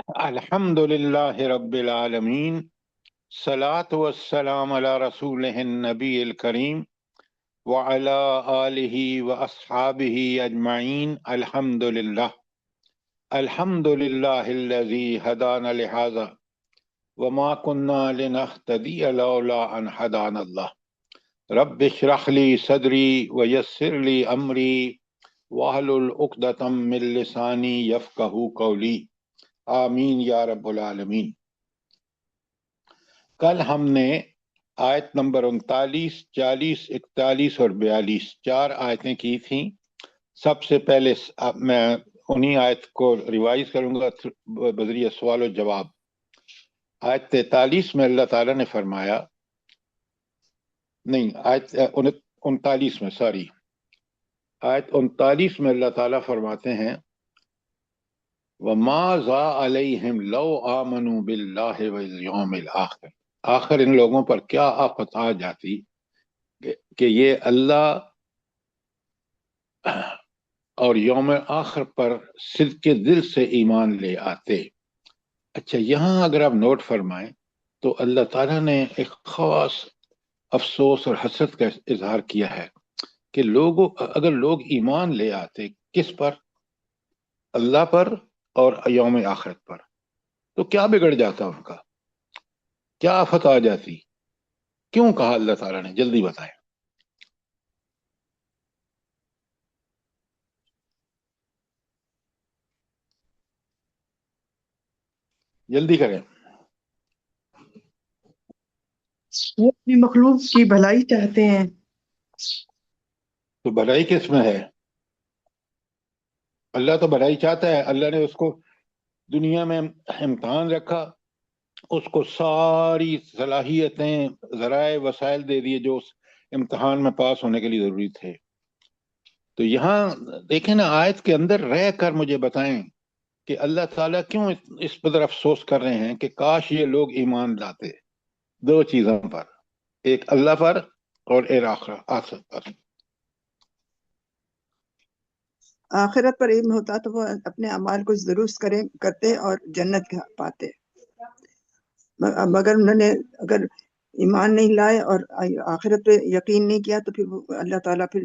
الحمدللہ رب العالمین، صلاۃ والسلام علی رسولہ النبی الکریم وعلی آلہ واصحابہ اجمعین۔ الحمدللہ الحمدللہ الذی ہدانا لہذا وما كنا لنهتدی لولا ان ہدانا اللہ۔ رب اشرح لی صدری ویسر لی امری واحلل عقدۃ من لسانی یفقہوا قولی، آمین یا رب العالمین۔ کل ہم نے آیت نمبر 39، 40، 41 اور 42 چار آیتیں کی تھیں۔ سب سے پہلے میں انہی آیت کو ریوائز کروں گا بذریعہ سوال و جواب۔ آیت 43 میں اللہ تعالیٰ نے فرمایا، نہیں آیت 39 میں، آیت 39 میں اللہ تعالیٰ فرماتے ہیں وَمَا ذَا عَلَيْهِمْ لَوْ آمَنُوا بِاللَّهِ وَالْيَوْمِ الْآخِرِ۔ آخر ان لوگوں پر کیا آفت آ جاتی کہ یہ اللہ اور یوم آخر پر صدق دل سے ایمان لے آتے۔ اچھا، یہاں اگر آپ نوٹ فرمائیں تو اللہ تعالیٰ نے ایک خاص افسوس اور حسرت کا اظہار کیا ہے کہ اگر لوگ ایمان لے آتے کس پر؟ اللہ پر اور یوم آخرت پر، تو کیا بگڑ جاتا ان کا؟ کیا آفت آ جاتی؟ کیوں کہا اللہ تعالیٰ نے؟ جلدی بتائیں، جلدی کریں۔ وہ اپنی مخلوق کی بھلائی چاہتے ہیں۔ تو بھلائی کس میں ہے؟ اللہ تو بھلائی چاہتا ہے۔ اللہ نے اس کو دنیا میں امتحان رکھا، اس کو ساری صلاحیتیں، ذرائع، وسائل دے دیے جو اس امتحان میں پاس ہونے کے لیے ضروری تھے۔ تو یہاں دیکھیں نا، آیت کے اندر رہ کر مجھے بتائیں کہ اللہ تعالیٰ کیوں اس پر افسوس کر رہے ہیں کہ کاش یہ لوگ ایمان لاتے دو چیزوں پر، ایک اللہ پر اور ایک آخرت پر۔ آخرت پر علم ہوتا تو وہ اپنے اعمال کو درست کرتے اور جنت پاتے، مگر انہوں نے اگر ایمان نہیں لائے اور آخرت پہ یقین نہیں کیا تو پھر اللہ تعالیٰ پھر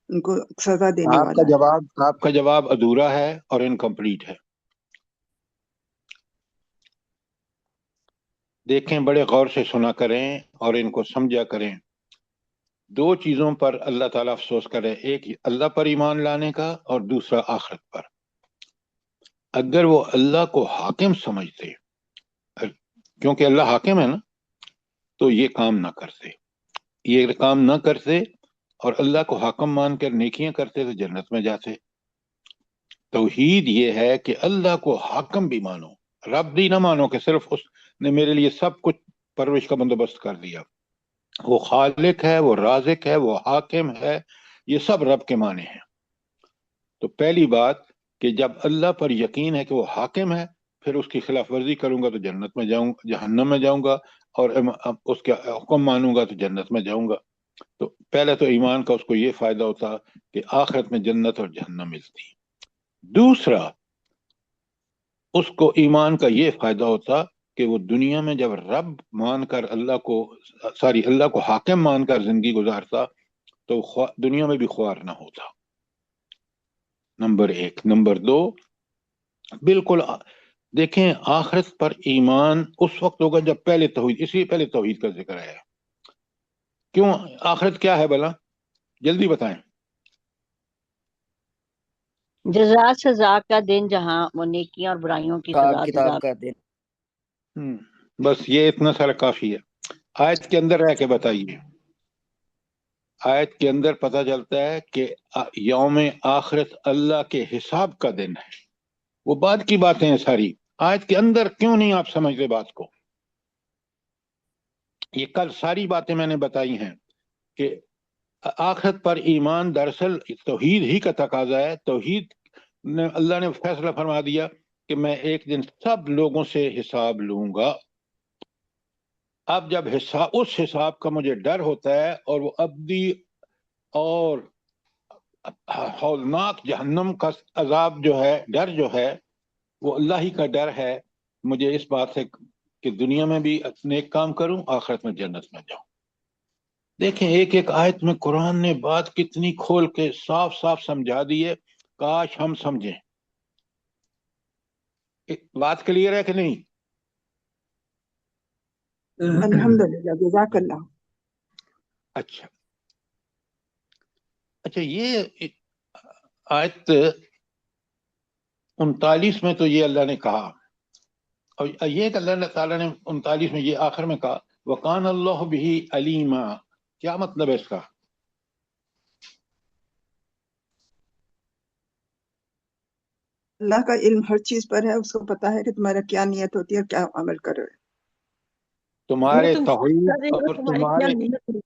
ان کو سزا دینے والا ہے۔ آپ کا جواب ادھورا ہے اور انکمپلیٹ ہے۔ دیکھیں، بڑے غور سے سنا کریں اور ان کو سمجھا کریں۔ دو چیزوں پر اللہ تعالیٰ افسوس کرے، ایک اللہ پر ایمان لانے کا اور دوسرا آخرت پر۔ اگر وہ اللہ کو حاکم سمجھتے، کیونکہ اللہ حاکم ہے نا، تو یہ کام نہ کرتے اور اللہ کو حاکم مان کر نیکیاں کرتے تو جنت میں جاتے۔ توحید یہ ہے کہ اللہ کو حاکم بھی مانو، رب بھی نہ مانو کہ صرف اس نے میرے لیے سب کچھ پرورش کا بندوبست کر دیا۔ وہ خالق ہے، وہ رازق ہے، وہ حاکم ہے، یہ سب رب کے معنی ہیں۔ تو پہلی بات کہ جب اللہ پر یقین ہے کہ وہ حاکم ہے، پھر اس کی خلاف ورزی کروں گا تو جنت میں جاؤں گا، جہنم میں جاؤں گا، اور اس کے حکم مانوں گا تو جنت میں جاؤں گا۔ تو پہلے تو ایمان کا اس کو یہ فائدہ ہوتا کہ آخرت میں جنت اور جہنم ملتی۔ دوسرا، اس کو ایمان کا یہ فائدہ ہوتا کہ وہ دنیا میں جب رب مان کر اللہ کو حاکم مان کر زندگی گزارتا تو دنیا میں بھی خوار نہ ہوتا۔ نمبر ایک۔ نمبر دو، بالکل دیکھیں، آخرت پر ایمان اس وقت ہوگا جب پہلے توحید کا ذکر ہے۔ کیوں؟ آخرت کیا ہے بھلا؟ جلدی بتائیں۔ جزا سزا کا دن، جہاں وہ نیکیاں اور برائیوں کی سزا کتاب کا دن۔ بس یہ اتنا سارا کافی ہے۔ آیت کے اندر رہ کے بتائیے۔ آیت کے اندر پتہ چلتا ہے کہ یوم آخرت اللہ کے حساب کا دن ہے۔ وہ بعد کی باتیں ہیں ساری، آیت کے اندر کیوں نہیں آپ سمجھتے بات کو؟ یہ کل ساری باتیں میں نے بتائی ہیں کہ آخرت پر ایمان دراصل توحید ہی کا تقاضا ہے۔ توحید نے اللہ نے فیصلہ فرما دیا کہ میں ایک دن سب لوگوں سے حساب لوں گا۔ اب جب اس حساب کا مجھے ڈر ہوتا ہے، اور وہ ابدی اور ہولناک جہنم کا عذاب جو ہے، ڈر جو ہے، وہ اللہ ہی کا ڈر ہے مجھے اس بات سے کہ دنیا میں بھی نیک کام کروں، آخرت میں جنت میں جاؤں۔ دیکھیں ایک ایک آیت میں قرآن نے بات کتنی کھول کے صاف صاف سمجھا دی ہے، کاش ہم سمجھیں۔ بات کلیئر ہے کہ نہیں؟ الحمدللہ، جزاک اللہ۔ اچھا یہ آیت 39 میں تو یہ اللہ نے کہا، اور یہ کہ اللہ تعالیٰ نے 39 میں یہ آخر میں کہا وَقَانَ اللَّهُ بِهِ عَلِيمًا، کیا مطلب ہے اس کا؟ اللہ کا علم ہر چیز پر ہے، اس کو پتا ہے کہ تمہارا کیا نیت ہوتی ہے اور کیا عمل کر رہے ہو۔ تمہارے تم توحید کر رہے ہو، اور تمہاری کیا تمہارے نیت ہے؟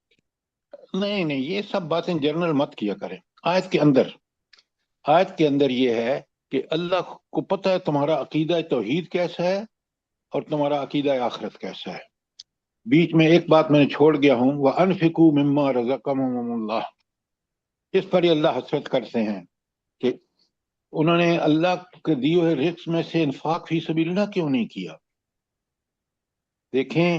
نہیں یہ سب باتیں جنرل مت کیا کریں۔ آیت کے اندر یہ ہے کہ اللہ کو پتہ ہے تمہارا عقیدہ توحید کیسا ہے اور تمہارا عقیدہ آخرت کیسا ہے۔ بیچ میں ایک بات میں نے چھوڑ گیا ہوں، وَأَنفِقُوا مِمَّا رَزَقَكُمُ اللَّهُ، اس پر ہی اللہ حسرت کرتے ہیں کہ انہوں نے اللہ کے دیے ہوئے رزق میں سے انفاق فی سبیل اللہ کیوں نہیں کیا۔ دیکھیں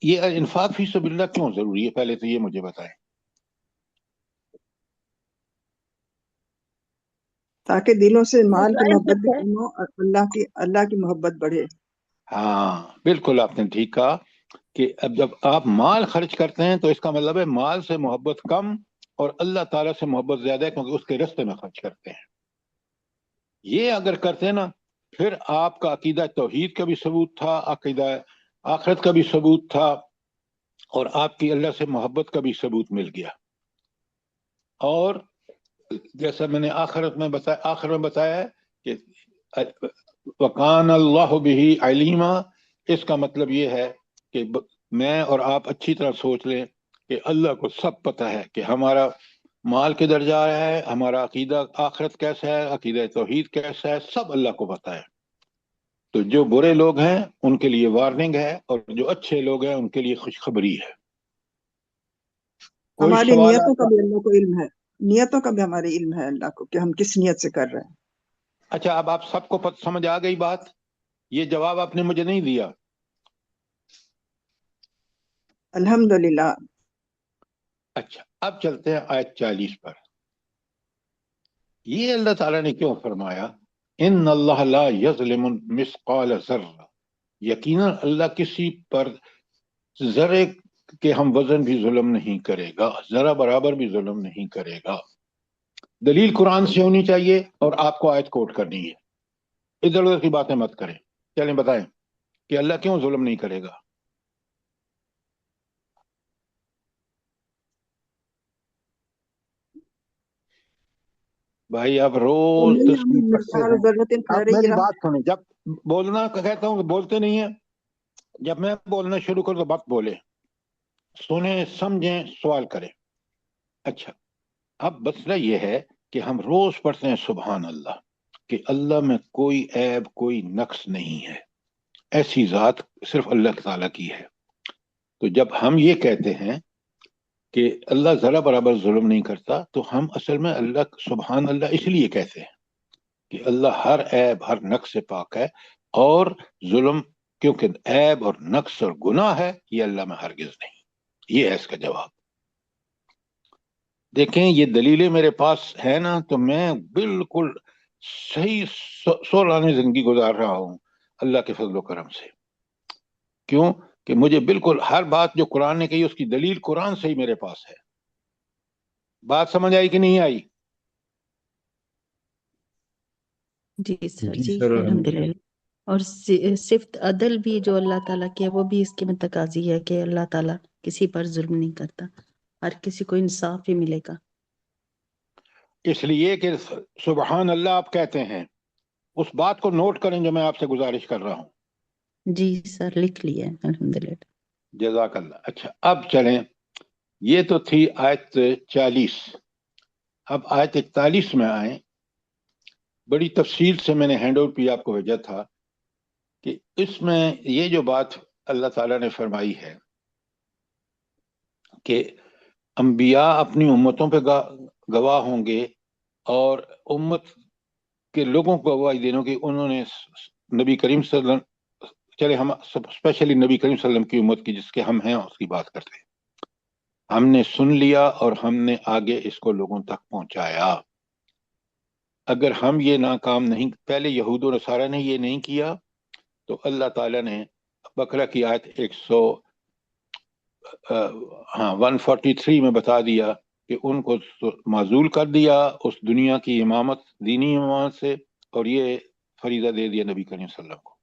یہ انفاق فی سبیل اللہ کیوں ضروری ہے، پہلے تو یہ مجھے بتائیں۔ تاکہ دلوں سے مال کی محبت بھی کم ہو اور اللہ کی محبت بڑھے۔ ہاں بالکل آپ نے ٹھیک کہا کہ اب جب آپ مال خرچ کرتے ہیں تو اس کا مطلب ہے مال سے محبت کم اور اللہ تعالیٰ سے محبت زیادہ ہے، کیونکہ اس کے راستے میں خرچ کرتے ہیں۔ یہ اگر کرتے ہیں نا، پھر آپ کا عقیدہ توحید کا بھی ثبوت تھا، عقیدہ آخرت کا بھی ثبوت تھا، اور آپ کی اللہ سے محبت کا بھی ثبوت مل گیا۔ اور جیسا میں نے آخر میں بتایا ہے کہ وَقَانَ اللَّهُ بِهِ عَلِيمًا، اس کا مطلب یہ ہے کہ میں اور آپ اچھی طرح سوچ لیں کہ اللہ کو سب پتہ ہے کہ ہمارا مال کدھر جا رہا ہے، ہمارا عقیدہ آخرت کیسا ہے، عقیدہ توحید کیسا ہے، سب اللہ کو پتہ ہے۔ تو جو برے لوگ ہیں ان کے لیے وارننگ ہے، اور جو اچھے لوگ ہیں ان کے لیے خوشخبری ہے۔ کوئی ہماری سوال نیتوں آپ کا کا؟ بھی اللہ کو علم ہے، نیتوں کا بھی ہمارے علم ہے اللہ کو کہ ہم کس نیت سے کر رہے ہیں۔ اچھا اب آپ سب کو سمجھ آ گئی بات؟ یہ جواب آپ نے مجھے نہیں دیا۔ الحمدللہ۔ اچھا اب چلتے ہیں آیت 40 پر۔ یہ اللہ تعالیٰ نے کیوں فرمایا ان اللہ لا یظلم مثقال ذرہ، یقیناً اللہ کسی پر ذرے کہ ہم وزن بھی ظلم نہیں کرے گا، ذرا برابر بھی ظلم نہیں کرے گا۔ دلیل قرآن سے ہونی چاہیے اور آپ کو آیت کوٹ کرنی ہے، ادھر ادھر کی باتیں مت کریں۔ چلیں بتائیں کہ اللہ کیوں ظلم نہیں کرے گا؟ بھائی آپ روز تصویر پڑھتے ہیں، آپ میری بات سنیں، جب بولنا کہتا ہوں کہ بولتے نہیں ہیں، جب میں بولنا شروع کروں تو بات بولے، سنیں سمجھیں سوال کریں۔ اچھا اب مسئلہ یہ ہے کہ ہم روز پڑھتے ہیں سبحان اللہ، کہ اللہ میں کوئی عیب کوئی نقص نہیں ہے، ایسی ذات صرف اللہ تعالیٰ کی ہے۔ تو جب ہم یہ کہتے ہیں کہ اللہ ذرا برابر ظلم نہیں کرتا، تو ہم اصل میں اللہ سبحان اللہ اس لیے کہتے ہیں کہ اللہ ہر عیب ہر نقص سے پاک ہے، اور ظلم کیونکہ عیب اور نقص اور گناہ ہے یہ اللہ میں ہرگز نہیں۔ یہ ہے اس کا جواب۔ دیکھیں یہ دلیلیں میرے پاس ہے نا، تو میں بالکل صحیح سولانے زندگی گزار رہا ہوں اللہ کے فضل و کرم سے۔ کیوں کہ مجھے بالکل ہر بات جو قرآن نے کہی اس کی دلیل قرآن سے ہی میرے پاس ہے۔ بات سمجھ آئی کہ نہیں آئی؟ جی سر، جی الحمدللہ۔ اور صفت عدل بھی جو اللہ تعالیٰ کی ہے وہ بھی اس کی میں تقاضی ہے کہ اللہ تعالیٰ کسی پر ظلم نہیں کرتا، ہر کسی کو انصاف ہی ملے گا۔ اس لیے کہ سبحان اللہ آپ کہتے ہیں، اس بات کو نوٹ کریں جو میں آپ سے گزارش کر رہا ہوں۔ جی سر لکھ لیا ہے الحمدللہ۔ جزاک اللہ۔ اچھا اب چلیں، یہ تو تھی آیت 40، اب آیت 41 میں آئیں۔ بڑی تفصیل سے میں نے ہینڈ آؤٹ بھی آپ کو بھیجا تھا کہ اس میں یہ جو بات اللہ تعالیٰ نے فرمائی ہے کہ انبیاء اپنی امتوں پہ گواہ ہوں گے، اور امت کہ لوگوں کو گواہی دینا کہ انہوں نے نبی کریم صلی اللہ علیہ وسلم، چلے ہم اسپیشلی نبی کریم صلی اللہ علیہ وسلم کی امت کی جس کے ہم ہیں اس کی بات کرتے ہیں، ہم نے سن لیا اور ہم نے آگے اس کو لوگوں تک پہنچایا۔ اگر ہم یہ ناکام نہیں، پہلے یہود و نصارہ نے یہ نہیں کیا تو اللہ تعالیٰ نے بقرہ کی آیت 143 میں بتا دیا کہ ان کو معزول کر دیا اس دنیا کی امامت، دینی امامت سے، اور یہ فریضہ دے دیا نبی کریم صلی اللہ علیہ وسلم کو۔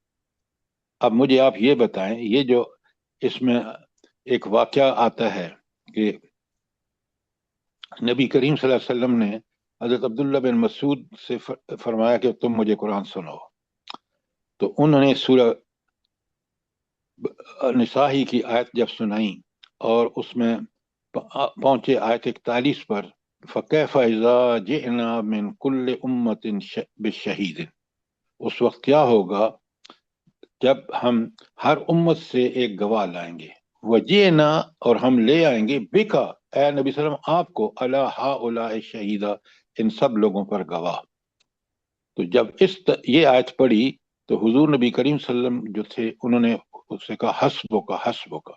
اب مجھے آپ یہ بتائیں، یہ جو اس میں ایک واقعہ آتا ہے کہ نبی کریم صلی اللہ علیہ وسلم نے حضرت عبداللہ بن مسعود سے فرمایا کہ تم مجھے قرآن سناؤ، تو انہوں نے سورہ نساء کی آیت جب سنائی اور اس میں پہنچے آیت 41 پر، فَكَيْفَ إِذَا جِئْنَا مِنْ كُلِّ أُمَّةٍ بِالشَّهِيدٍ، اس وقت کیا ہوگا جب ہم ہر امت سے ایک گواہ لائیں گے، وجینا، اور ہم لے آئیں گے، بکا، اے نبی صلی اللہ علیہ وسلم، آپ کو، علی ہؤلاء شہیدا، ان سب لوگوں پر گواہ۔ تو جب یہ آیت پڑھی تو حضور نبی کریم صلی اللہ علیہ وسلم جو تھے انہوں نے اس سے کہا حسبک،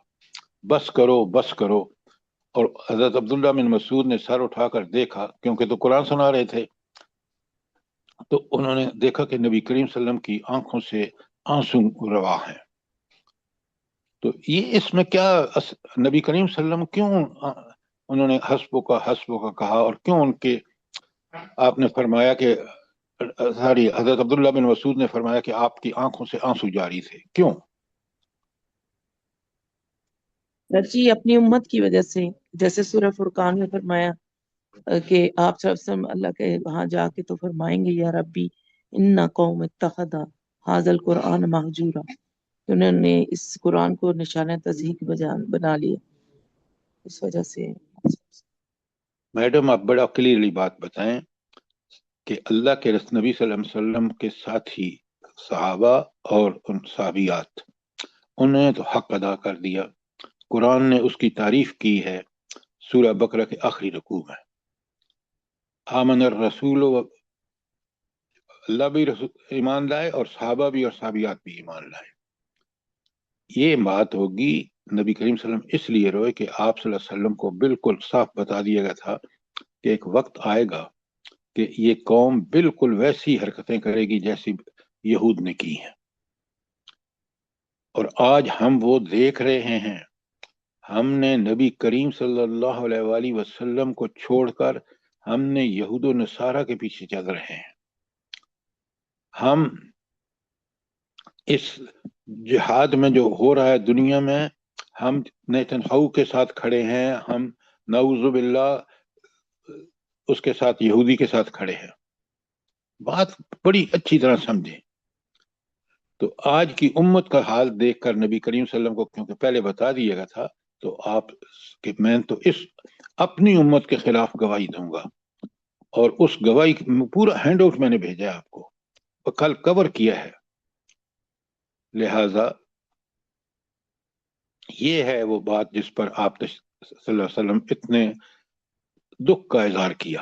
بس کرو بس کرو۔ اور حضرت عبداللہ بن مسعود نے سر اٹھا کر دیکھا، کیونکہ تو قرآن سنا رہے تھے، تو انہوں نے دیکھا کہ نبی کریم صلی اللہ علیہ وسلم کی آنکھوں سے آنسو روا ہیں۔ تو یہ اس میں کیا نبی کریم صلی اللہ علیہ وسلم کیوں انہوں نے حسبک کہا، اور کیوں ان کے آپ نے فرمایا کہ حضرت عبداللہ بن مسعود نے فرمایا کہ آپ کی آنکھوں سے آنسو جاری تھے، کیوں؟ جی اپنی امت کی وجہ سے، جیسے سورہ فرقان میں فرمایا کہ آپ صلی اللہ علیہ وسلم اللہ کے وہاں جا کے تو فرمائیں گے یا ربی ان قوم اتخذا ھذا القرآن مہجورا، انہوں نے اس قرآن کو نشانہ تضحیک بنا لیا، اس وجہ سے۔ میڈم آپ بڑا کلیئرلی بات بتائیں کہ اللہ کے نبی صلی اللہ علیہ وسلم کے ساتھی صحابہ اور ان صحابیات، انہوں نے تو حق ادا کر دیا، قرآن نے اس کی تعریف کی ہے سورہ بقرہ کے آخری رکوع میں، آمن الرسول، اللہ بھی ایمان لائے اور صحابہ بھی اور صحابیات بھی ایمان لائے۔ یہ بات ہوگی نبی کریم صلی اللہ علیہ وسلم اس لیے روئے کہ آپ صلی اللہ علیہ وسلم کو بالکل صاف بتا دیا گیا تھا کہ ایک وقت آئے گا کہ یہ قوم بالکل ویسی حرکتیں کرے گی جیسی یہود نے کی ہیں، اور آج ہم وہ دیکھ رہے ہیں۔ ہم نے نبی کریم صلی اللہ علیہ وآلہ وسلم کو چھوڑ کر ہم نے یہود و نصارہ کے پیچھے چل رہے ہیں۔ ہم اس جہاد میں جو ہو رہا ہے دنیا میں، ہم نیتنیاہو کے ساتھ کھڑے ہیں، ہم نعوذ باللہ اس کے ساتھ، یہودی کے ساتھ کھڑے ہیں۔ بات بڑی اچھی طرح سمجھیں۔ تو آج کی امت کا حال دیکھ کر نبی کریم صلی اللہ علیہ وسلم کو کیونکہ پہلے بتا دیا گیا تھا، تو آپ کہ میں تو اس اپنی امت کے خلاف گواہی دوں گا، اور اس گواہی پورا ہینڈ آؤٹ میں نے بھیجا آپ کو، کل کور کیا ہے۔ لہذا یہ ہے وہ بات جس پر آپ صلی اللہ علیہ وسلم اتنے دکھ کا اظہار کیا،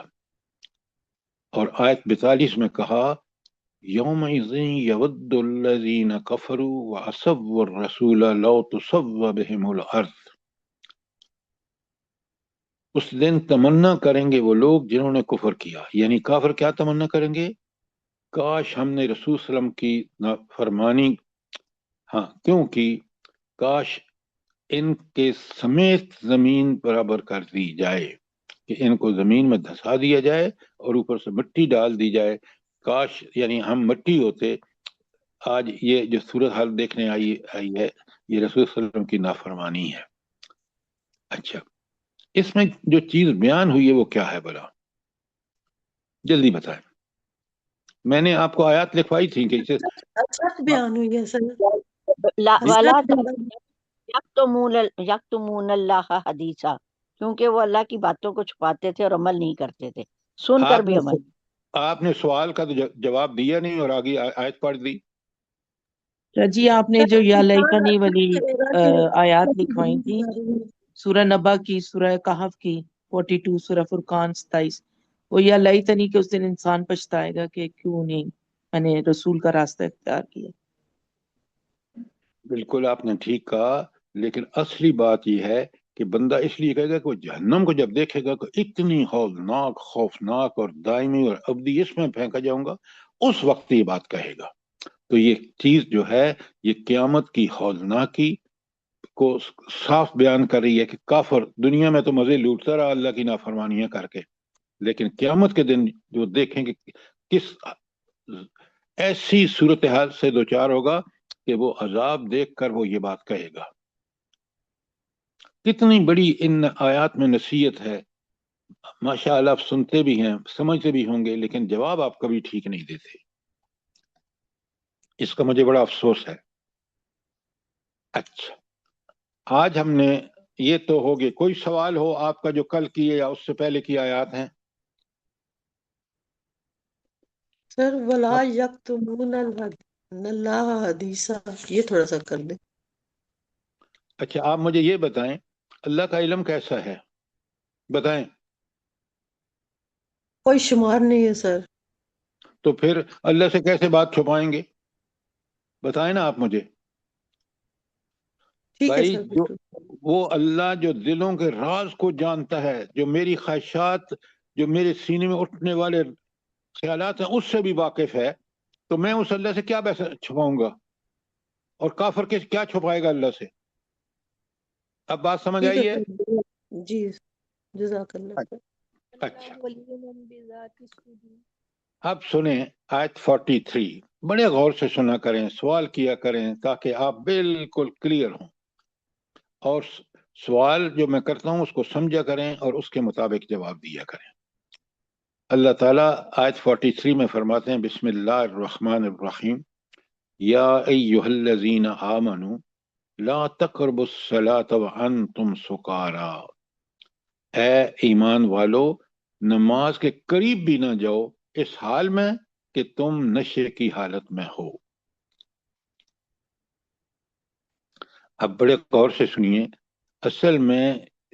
اور آیت 42 میں کہا یومئذ یود الذین کفروا وعصوا الرسول لو تسوی بہم الارض، اس دن تمنا کریں گے وہ لوگ جنہوں نے کفر کیا، یعنی کافر کیا تمنا کریں گے؟ کاش ہم نے رسول صلی اللہ علیہ وسلم کی نافرمانی کیوں کی، کاش ان کے سمیت زمین برابر کر دی جائے، کہ ان کو زمین میں دھسا دیا جائے اور اوپر سے مٹی ڈال دی جائے۔ کاش یعنی ہم مٹی ہوتے۔ آج یہ جو صورتحال دیکھنے آئی ہے، یہ رسول صلی اللہ علیہ وسلم کی نافرمانی ہے۔ اچھا، اس میں جو چیز بیان ہوئی ہے وہ کیا ہے بلا؟ جلدی بتائیں۔ میں نے آپ کو آیات لکھوائی تھی کہ بیان ہوئی ہے سر، وَلَا یکتمون اللہ حدیثا، کیونکہ وہ اللہ کی باتوں کو چھپاتے تھے اور عمل نہیں کرتے تھے، سن کر بھی عمل۔ آپ نے سوال کا تو جواب دیا نہیں اور آگے آیت پڑھ دی۔ جی آپ نے جو یا لیتنی والی آیات لکھوائی تھی، سورہ نبا کی، سورہ کہف کی 42، سورہ فرقان 27، وہ یا لیتنی کہ اس دن انسان پچھتائے گا کہ کیوں نہیں میں نے رسول کا راستہ اختیار کیا. بالکل آپ نے ٹھیک کہا، لیکن اصلی بات یہ ہے کہ بندہ اس لیے کہے گا کہ وہ جہنم کو جب دیکھے گا کہ اتنی ہولناک، خوفناک اور دائمی اور ابدی اس میں پھینکا جاؤں گا، اس وقت یہ بات کہے گا. تو یہ چیز جو ہے یہ قیامت کی ہولناکی کو صاف بیان کر رہی ہے کہ کافر دنیا میں تو مزے لوٹتا رہا اللہ کی نافرمانیاں کر کے، لیکن قیامت کے دن جو دیکھیں گے کس ایسی صورتحال سے دوچار ہوگا کہ وہ عذاب دیکھ کر وہ یہ بات کہے گا. کتنی بڑی ان آیات میں نصیحت ہے. ماشاءاللہ آپ سنتے بھی ہیں، سمجھتے بھی ہوں گے، لیکن جواب آپ کبھی ٹھیک نہیں دیتے. اس کا مجھے بڑا افسوس ہے. اچھا، آج ہم نے یہ تو ہو گئے. کوئی سوال ہو آپ کا جو کل کیے یا اس سے پہلے کی آیات ہیں؟ سر ولا یکتمون اللہ حدیثا، یہ تھوڑا سا کر دیں. اچھا، آپ مجھے یہ بتائیں اللہ کا علم کیسا ہے؟ بتائیں. کوئی شمار نہیں ہے سر. تو پھر اللہ سے کیسے بات چھپائیں گے؟ بتائیں نا آپ مجھے. ٹھیک ہے بھائی سر، جو بالکل. وہ اللہ جو دلوں کے راز کو جانتا ہے، جو میری خواہشات، جو میرے سینے میں اٹھنے والے خیالات ہیں اس سے بھی واقف ہے، تو میں اس اللہ سے کیا چھپاؤں گا؟ اور کافر کے کیا چھپائے گا اللہ سے؟ اب بات سمجھ ٹھیک ہے آئی ہے؟ سر. جی جزاک اللہ خیر. اچھا، اب سنیں آیت 43. بڑے غور سے سنا کریں، سوال کیا کریں تاکہ آپ بالکل کلیئر ہوں، اور سوال جو میں کرتا ہوں اس کو سمجھا کریں اور اس کے مطابق جواب دیا کریں. اللہ تعالیٰ آیت 43 میں فرماتے ہیں بسم اللہ الرحمن الرحیم یا ایہا الذین آمنوا لا تقربوا الصلاة وانتم سکارا. اے ایمان والو، نماز کے قریب بھی نہ جاؤ اس حال میں کہ تم نشے کی حالت میں ہو. اب بڑے غور سے سنیے. اصل میں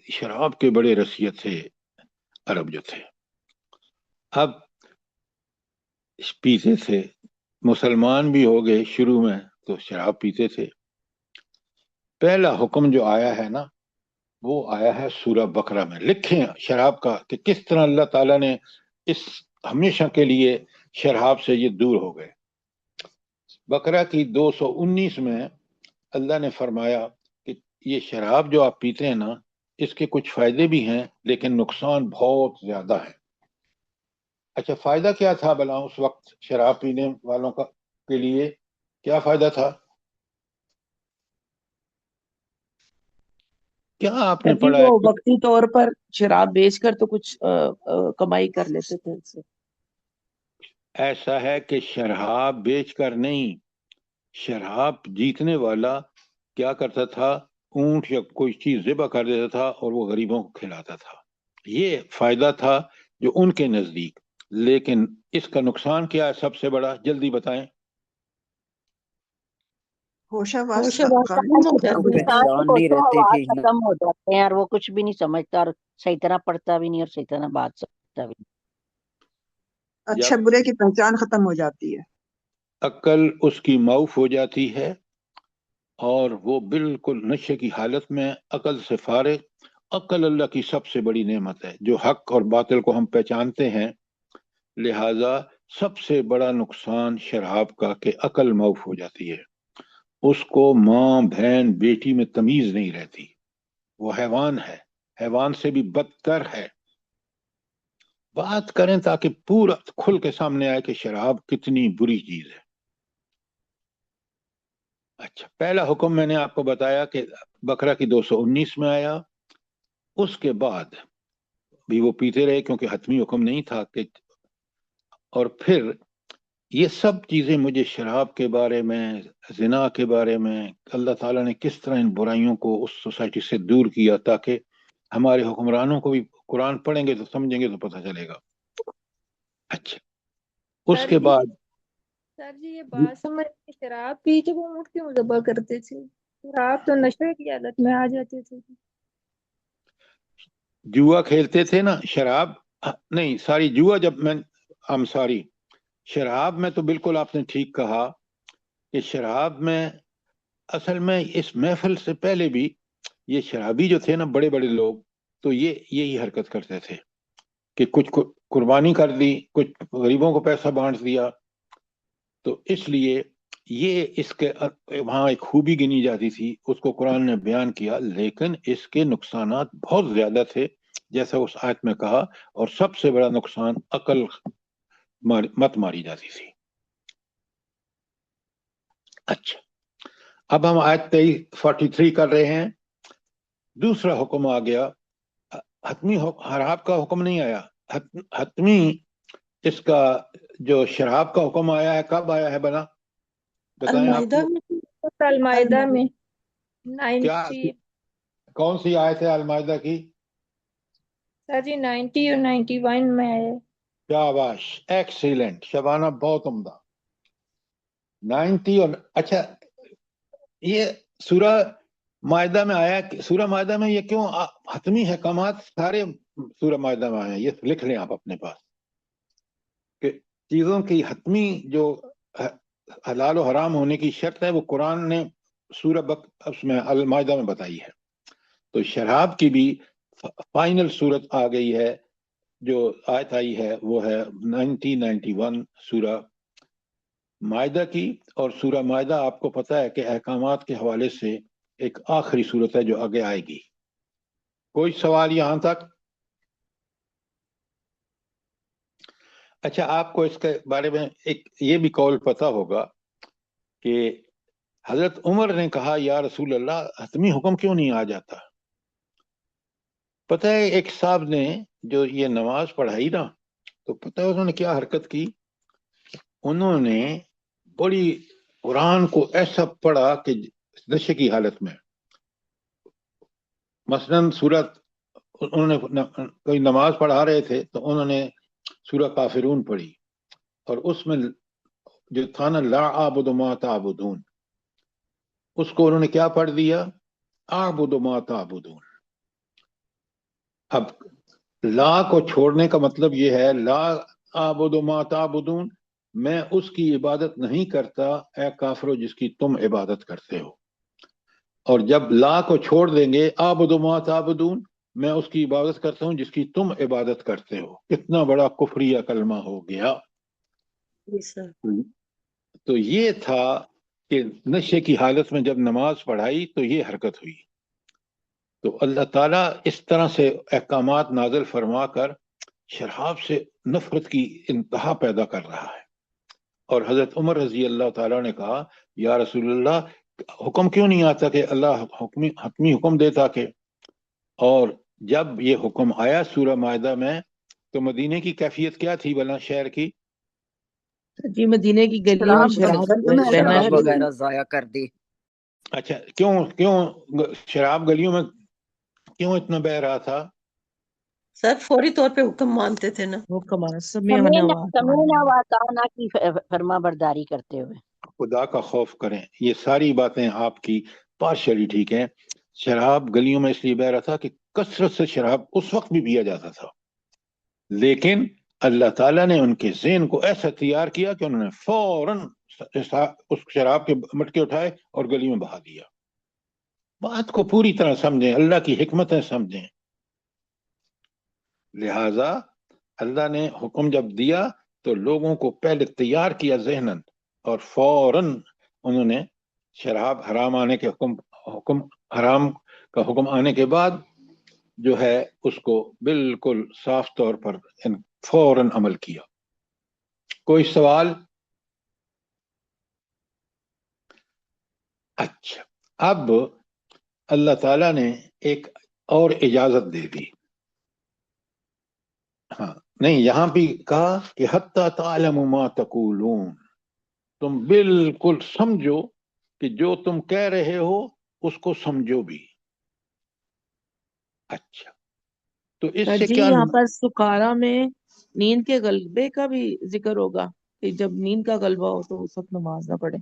شراب کے بڑے رسیت تھے عرب جو تھے. اب پیتے تھے، مسلمان بھی ہو گئے شروع میں تو شراب پیتے تھے. پہلا حکم جو آیا ہے نا وہ آیا ہے سورہ بقرہ میں. لکھیں شراب کا کہ کس طرح اللہ تعالیٰ نے اس ہمیشہ کے لیے شراب سے یہ دور ہو گئے. بقرہ کی 219 میں اللہ نے فرمایا کہ یہ شراب جو آپ پیتے ہیں نا اس کے کچھ فائدے بھی ہیں لیکن نقصان بہت زیادہ ہے. اچھا، فائدہ کیا تھا بلا اس وقت شراب پینے والوں کا کے لیے؟ کیا فائدہ تھا؟ کیا آپ نے جی پڑھا وہ ہے؟ وقتی طور پر شراب بیچ کر تو کچھ کمائی کر لیتے تھے اس سے. ایسا ہے کہ شراب بیچ کر نہیں، شراب جیتنے والا کیا کرتا تھا، اونٹ یا کوئی چیز ذبح کر دیتا تھا اور وہ غریبوں کو کھلاتا تھا. یہ فائدہ تھا جو ان کے نزدیک. لیکن اس کا نقصان کیا ہے سب سے بڑا؟ جلدی بتائیں. ہوش ہوش آواز آواز ختم ہو انسان جاتی ہے. پہچان کو نہیں تو رہتی آواز تھی. ختم ہو جاتے ہیں اور وہ کچھ بھی نہیں سمجھتا اور صحیح طرح پڑھتا بھی نہیں اور صحیح طرح بات سمجھتا بھی نہیں. اچھا جب برے کی پہچان ختم ہو جاتی ہے. عقل اس کی معاف ہو جاتی ہے اور وہ بالکل نشے کی حالت میں عقل سے فارغ. عقل اللہ کی سب سے بڑی نعمت ہے جو حق اور باطل کو ہم پہچانتے ہیں. لہذا سب سے بڑا نقصان شراب کا کہ عقل معاف ہو جاتی ہے. اس کو ماں بہن بیٹی میں تمیز نہیں رہتی. وہ حیوان ہے، حیوان سے بھی بدتر ہے. بات کریں تاکہ پورا کھل کے سامنے آئے کہ شراب کتنی بری چیز ہے. اچھا، پہلا حکم میں نے آپ کو بتایا کہ بقرہ کی 219 میں آیا. اس کے بعد بھی وہ پیتے رہے کیونکہ حتمی حکم نہیں تھا کہ، اور پھر یہ سب چیزیں مجھے شراب کے بارے میں، زنا کے بارے میں، اللہ تعالیٰ نے کس طرح ان برائیوں کو اس سوسائٹی سے دور کیا تاکہ ہمارے حکمرانوں کو بھی قرآن پڑھیں گے تو سمجھیں گے تو پتہ چلے گا. اچھا، اس کے بعد سر جی یہ بات سمجھ شراب پی کے وہ اونٹ کیوں ذبح کرتے تھے؟ شراب تو نشے کی حالت میں آ جاتے تھے. جوا کھیلتے تھے نا. شراب نہیں ساری جوا جب میں ساری شراب میں تو بالکل آپ نے ٹھیک کہا کہ شراب میں اصل میں اس محفل سے پہلے بھی یہ شرابی جو تھے نا بڑے بڑے لوگ تو یہ یہی حرکت کرتے تھے کہ کچھ قربانی کر دی, کچھ غریبوں کو پیسہ بانٹ دیا. تو اس لیے یہ اس کے وہاں ایک خوبی گنی جاتی تھی, اس کو قرآن نے بیان کیا, لیکن اس کے نقصانات بہت زیادہ تھے جیسا اس آیت میں کہا, اور سب سے بڑا نقصان عقل مت ماری جاتی تھی. اچھا, اب ہم آیت 43 کر رہے ہیں. دوسرا حکم آ گیا, حتمی حراب کا حکم نہیں آیا, حتمی اس کا جو شراب کا حکم آیا ہے کب آیا ہے بنا بتائیں آپ. المائدہ میں کیا 90 کون سی آیت ہے المائدہ کی؟ سر جی 90 اور 91 میں آئے. شاباش, ایکسیلنٹ شبانہ, بہت عمدہ. 90 اور اچھا, یہ سورہ مائدہ میں آیا, سورہ مائدہ میں یہ کیوں حتمی احکامات سارے سورہ مائدہ میں آئے, یہ لکھ لیں آپ اپنے پاس کہ چیزوں کی حتمی جو حلال و حرام ہونے کی شرط ہے وہ قرآن نے سورہ اس میں المائدہ میں بتائی ہے. تو شراب کی بھی فائنل صورت آ گئی ہے, جو آیت آئی ہے وہ ہے 91 سورہ مائدہ کی. اور سورہ مائدہ آپ کو پتہ ہے کہ احکامات کے حوالے سے ایک آخری صورت ہے جو آگے آئے گی. کوئی سوال یہاں تک؟ اچھا, آپ کو اس کے بارے میں ایک یہ بھی قول پتہ ہوگا کہ حضرت عمر نے کہا یا رسول اللہ حتمی حکم کیوں نہیں آ جاتا. پتہ ہے ایک صاحب نے جو یہ نماز پڑھائی نا, تو پتہ ہے انہوں نے کیا حرکت کی, انہوں نے بڑی قرآن کو ایسا پڑھا کہ نشے کی حالت میں, مثلاً سورت انہوں نے کوئی نماز پڑھا رہے تھے تو انہوں نے سورہ کافرون پڑھی, اور اس میں جو تھا نا لا اعبد ما تعبدون, اس کو انہوں نے کیا پڑھ دیا, اعبد ما تعبدون. اب لا کو چھوڑنے کا مطلب یہ ہے لا اعبد ما تعبدون, میں اس کی عبادت نہیں کرتا اے کافرو جس کی تم عبادت کرتے ہو. اور جب لا کو چھوڑ دیں گے اعبد ما تعبدون, میں اس کی عبادت کرتا ہوں جس کی تم عبادت کرتے ہو. کتنا بڑا کفریہ کلمہ ہو گیا. تو یہ تھا کہ نشے کی حالت میں جب نماز پڑھائی تو یہ حرکت ہوئی. تو اللہ تعالیٰ اس طرح سے احکامات نازل فرما کر شراب سے نفرت کی انتہا پیدا کر رہا ہے. اور حضرت عمر رضی اللہ تعالیٰ نے کہا یا رسول اللہ حکم کیوں نہیں آتا کہ اللہ حتمی حکم دیتا کہ. اور جب یہ حکم آیا سورہ مائدہ میں تو مدینے کی کیفیت کیا تھی بلا شہر کی؟ جی مدینے کی گلیوں میں شراب وغیرہ ضائع کر دی. اچھا, کیوں شراب گلیوں میں کیوں اتنا بہ رہا تھا؟ سر فوری طور پہ حکم مانتے تھے نا, حکم سمینا و اطعنا کی فرما برداری کرتے ہوئے. خدا کا خوف کریں. یہ ساری باتیں آپ کی پارشلی ٹھیک ہیں. شراب گلیوں میں اس لیے بہ رہا تھا کہ کثرت سے شراب اس وقت بھی پیا جاتا تھا, لیکن اللہ تعالیٰ نے ان کے ذہن کو ایسا تیار کیا کہ انہوں نے فوراً اس شراب کے مٹکے اٹھائے اور گلی میں بہا دیا. بات کو پوری طرح سمجھیں, اللہ کی حکمتیں سمجھیں. لہذا اللہ نے حکم جب دیا تو لوگوں کو پہلے تیار کیا ذہناً, اور فوراً انہوں نے شراب حرام آنے کے حکم حرام کا حکم آنے کے بعد جو ہے اس کو بالکل صاف طور پر فوراً عمل کیا. کوئی سوال؟ اچھا, اب اللہ تعالیٰ نے ایک اور اجازت دے دی. ہاں نہیں, یہاں بھی کہا کہ حتی تعلم ما تقولون, تم بالکل سمجھو کہ جو تم کہہ رہے ہو اس کو سمجھو بھی. اچھا, تو اس سے جی کیا یہاں پر سکارا میں نیند کے غلبے کا بھی ذکر ہوگا کہ جب نیند کا غلبہ ہو تو اس وقت نماز نہ پڑھے.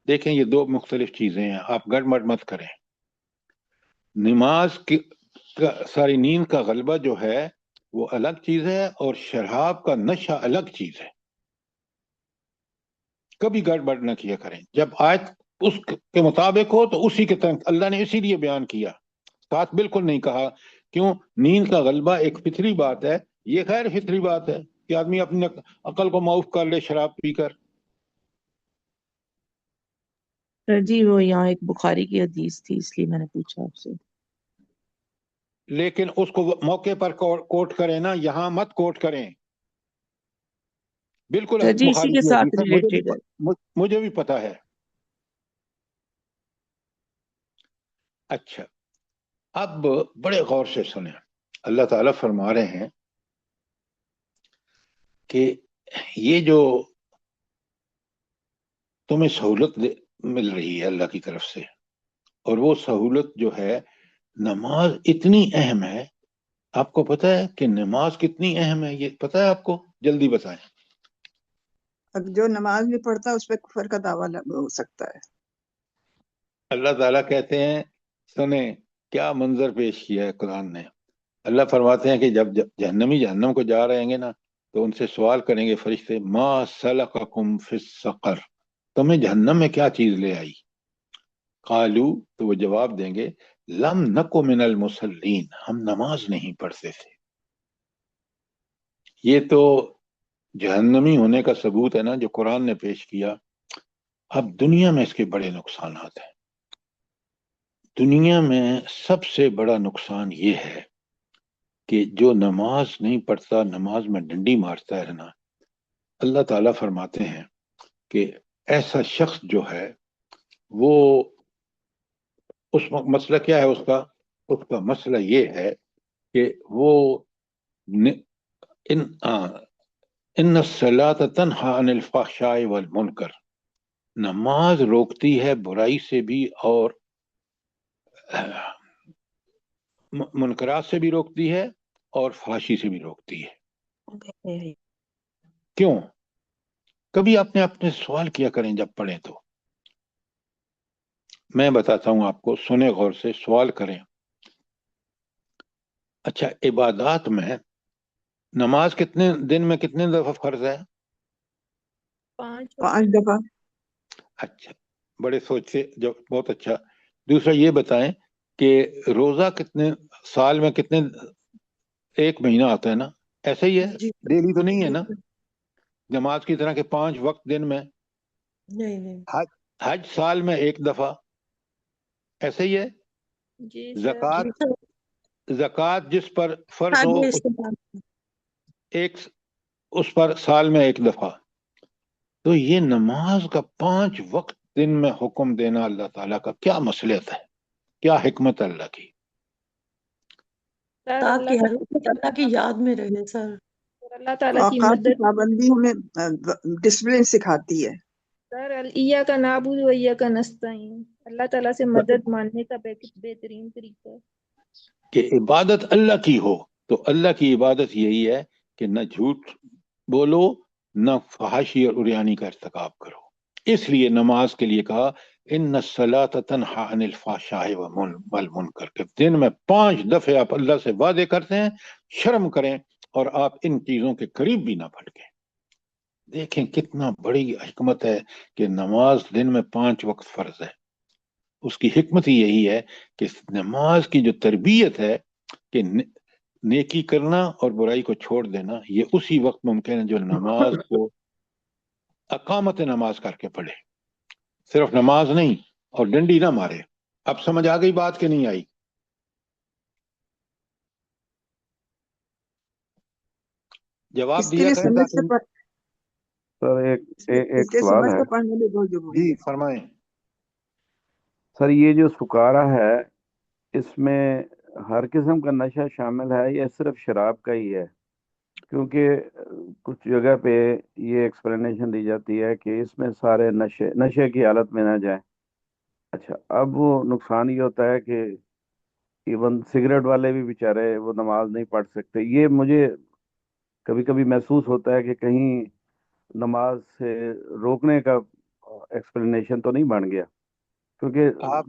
دیکھیں یہ دو مختلف چیزیں ہیں, آپ گڑبڑ مت کریں. نماز کی ساری نیند کا غلبہ جو ہے وہ الگ چیز ہے اور شراب کا نشہ الگ چیز ہے. کبھی گڑبڑ نہ کیا کریں. جب آیت اس کے مطابق ہو تو اسی کے تحت اللہ نے اسی لیے بیان کیا، ساتھ بالکل نہیں کہا. کیوں؟ نیند کا غلبہ ایک فطری بات ہے، یہ غیر فطری بات ہے کہ آدمی اپنی عقل کو معاف کر لے شراب پی کر. سر جی وہ یہاں ایک بخاری کی حدیث تھی اس لیے میں نے پوچھا آپ سے. لیکن اس کو موقع پر کوٹ کریں نا، یہاں مت کوٹ کریں. بالکل سر جی اسی بخاری کے کی ساتھ حدیث ہے، ریلیٹڈ ہے. مجھے بھی پتا ہے. اچھا، اب بڑے غور سے سنیں. اللہ تعالیٰ فرما رہے ہیں کہ یہ جو تمہیں سہولت مل رہی ہے اللہ کی طرف سے، اور وہ سہولت جو ہے نماز اتنی اہم ہے. آپ کو پتا ہے کہ نماز کتنی اہم ہے؟ یہ پتا ہے آپ کو؟ جلدی بتائیں. اب جو نماز نہیں پڑھتا اس پہ کفر کا دعویٰ ہو سکتا ہے. اللہ تعالیٰ کہتے ہیں، سنیں کیا منظر پیش کیا ہے قرآن نے. اللہ فرماتے ہیں کہ جب جہنمی جہنم کو جا رہیں گے نا تو ان سے سوال کریں گے فرشتے، ما سلککم فی السقر، تمہیں جہنم میں کیا چیز لے آئی؟ قالو، تو وہ جواب دیں گے، لم نکو من المصلین، ہم نماز نہیں پڑھتے تھے. یہ تو جہنمی ہونے کا ثبوت ہے نا جو قرآن نے پیش کیا. اب دنیا میں اس کے بڑے نقصانات ہیں. دنیا میں سب سے بڑا نقصان یہ ہے کہ جو نماز نہیں پڑھتا، نماز میں ڈنڈی مارتا ہے نا، اللہ تعالیٰ فرماتے ہیں کہ ایسا شخص جو ہے وہ اس مسئلہ کیا ہے اس کا مسئلہ یہ ہے کہ وہ ان الصلاۃ تنہی عن الفحشاء والمنکر، نماز روکتی ہے برائی سے بھی اور منکرات سے بھی روکتی ہے اور فحاشی سے بھی روکتی ہے. کیوں؟ کبھی اپنے سوال کیا کریں جب پڑھیں تو. میں بتاتا ہوں آپ کو، سنیں غور سے، سوال کریں. اچھا، عبادات میں نماز کتنے دن میں کتنے دفعہ فرض ہے؟ 5 دفعہ. اچھا، بڑے سوچ سے جو بہت اچھا. دوسرا یہ بتائیں کہ روزہ کتنے سال میں کتنے، ایک مہینہ آتا ہے نا، ایسا ہی ہے؟ جی ڈیلی تو نہیں ہے نا نماز کی طرح کہ 5 وقت دن میں؟ نہیں حج سال میں ایک دفعہ، ایسا ہی ہے؟ جی سر. زکوٰۃ جس پر فرض ہو اس پر سال میں ایک دفعہ. تو یہ نماز کا 5 وقت دن میں حکم دینا اللہ تعالیٰ کا کیا مصلحت ہے، کیا حکمت اللہ کی. سر تاکہ ہر وقت اللہ کی یاد میں رہے سر. اللہ تعالیٰ کی اوقات کی مدد. پابندی ہمیں ڈسپلن سکھاتی ہے. سر ایاک نعبد و ایاک نستعین، اللہ تعالیٰ سے مدد مانگنے کا بہترین طریقہ ہے کہ عبادت اللہ کی ہو. تو اللہ کی عبادت یہی ہے کہ نہ جھوٹ بولو، نہ فحاشی اور عریانی کا ارتکاب کرو. اس لیے نماز کے لیے کہا ان الصلاۃ تنہی عن الفحشاء والمنکر، کہ دن میں 5 دفعے آپ اللہ سے وعدے کرتے ہیں، شرم کریں اور آپ ان چیزوں کے قریب بھی نہ پھٹکیں. دیکھیں کتنا بڑی حکمت ہے کہ نماز دن میں 5 وقت فرض ہے. اس کی حکمت ہی یہی ہے کہ نماز کی جو تربیت ہے کہ نیکی کرنا اور برائی کو چھوڑ دینا، یہ اسی وقت ممکن ہے جو نماز کو اقامت نماز کر کے پڑھے، صرف نماز نہیں اور ڈنڈی نہ مارے. اب سمجھ آ گئی بات کہ نہیں آئی؟ جواب اس کے دیا لیے کریں سمجھ تاکہ کے سر ایک کے سوال سمجھ ہے. کے پڑھنا بھی بہت ضروری جی ہے. فرمائیں. سر یہ جو سکارا ہے اس میں ہر قسم کا نشہ شامل ہے یا صرف شراب کا ہی ہے؟ کیونکہ کچھ جگہ پہ یہ ایکسپلینیشن دی جاتی ہے کہ اس میں سارے نشے کی حالت میں نہ جائیں. اچھا، اب وہ نقصان یہ ہوتا ہے کہ ایون سگریٹ والے بھی بیچارے وہ نماز نہیں پڑھ سکتے. یہ مجھے کبھی کبھی محسوس ہوتا ہے کہ کہیں نماز سے روکنے کا ایکسپلینیشن تو نہیں بن گیا. کیونکہ آپ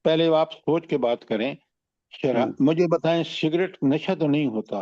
پہلے آپ سوچ کے بات کریں. مجھے بتائیں، سگریٹ نشہ تو نہیں ہوتا؟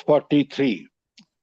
43।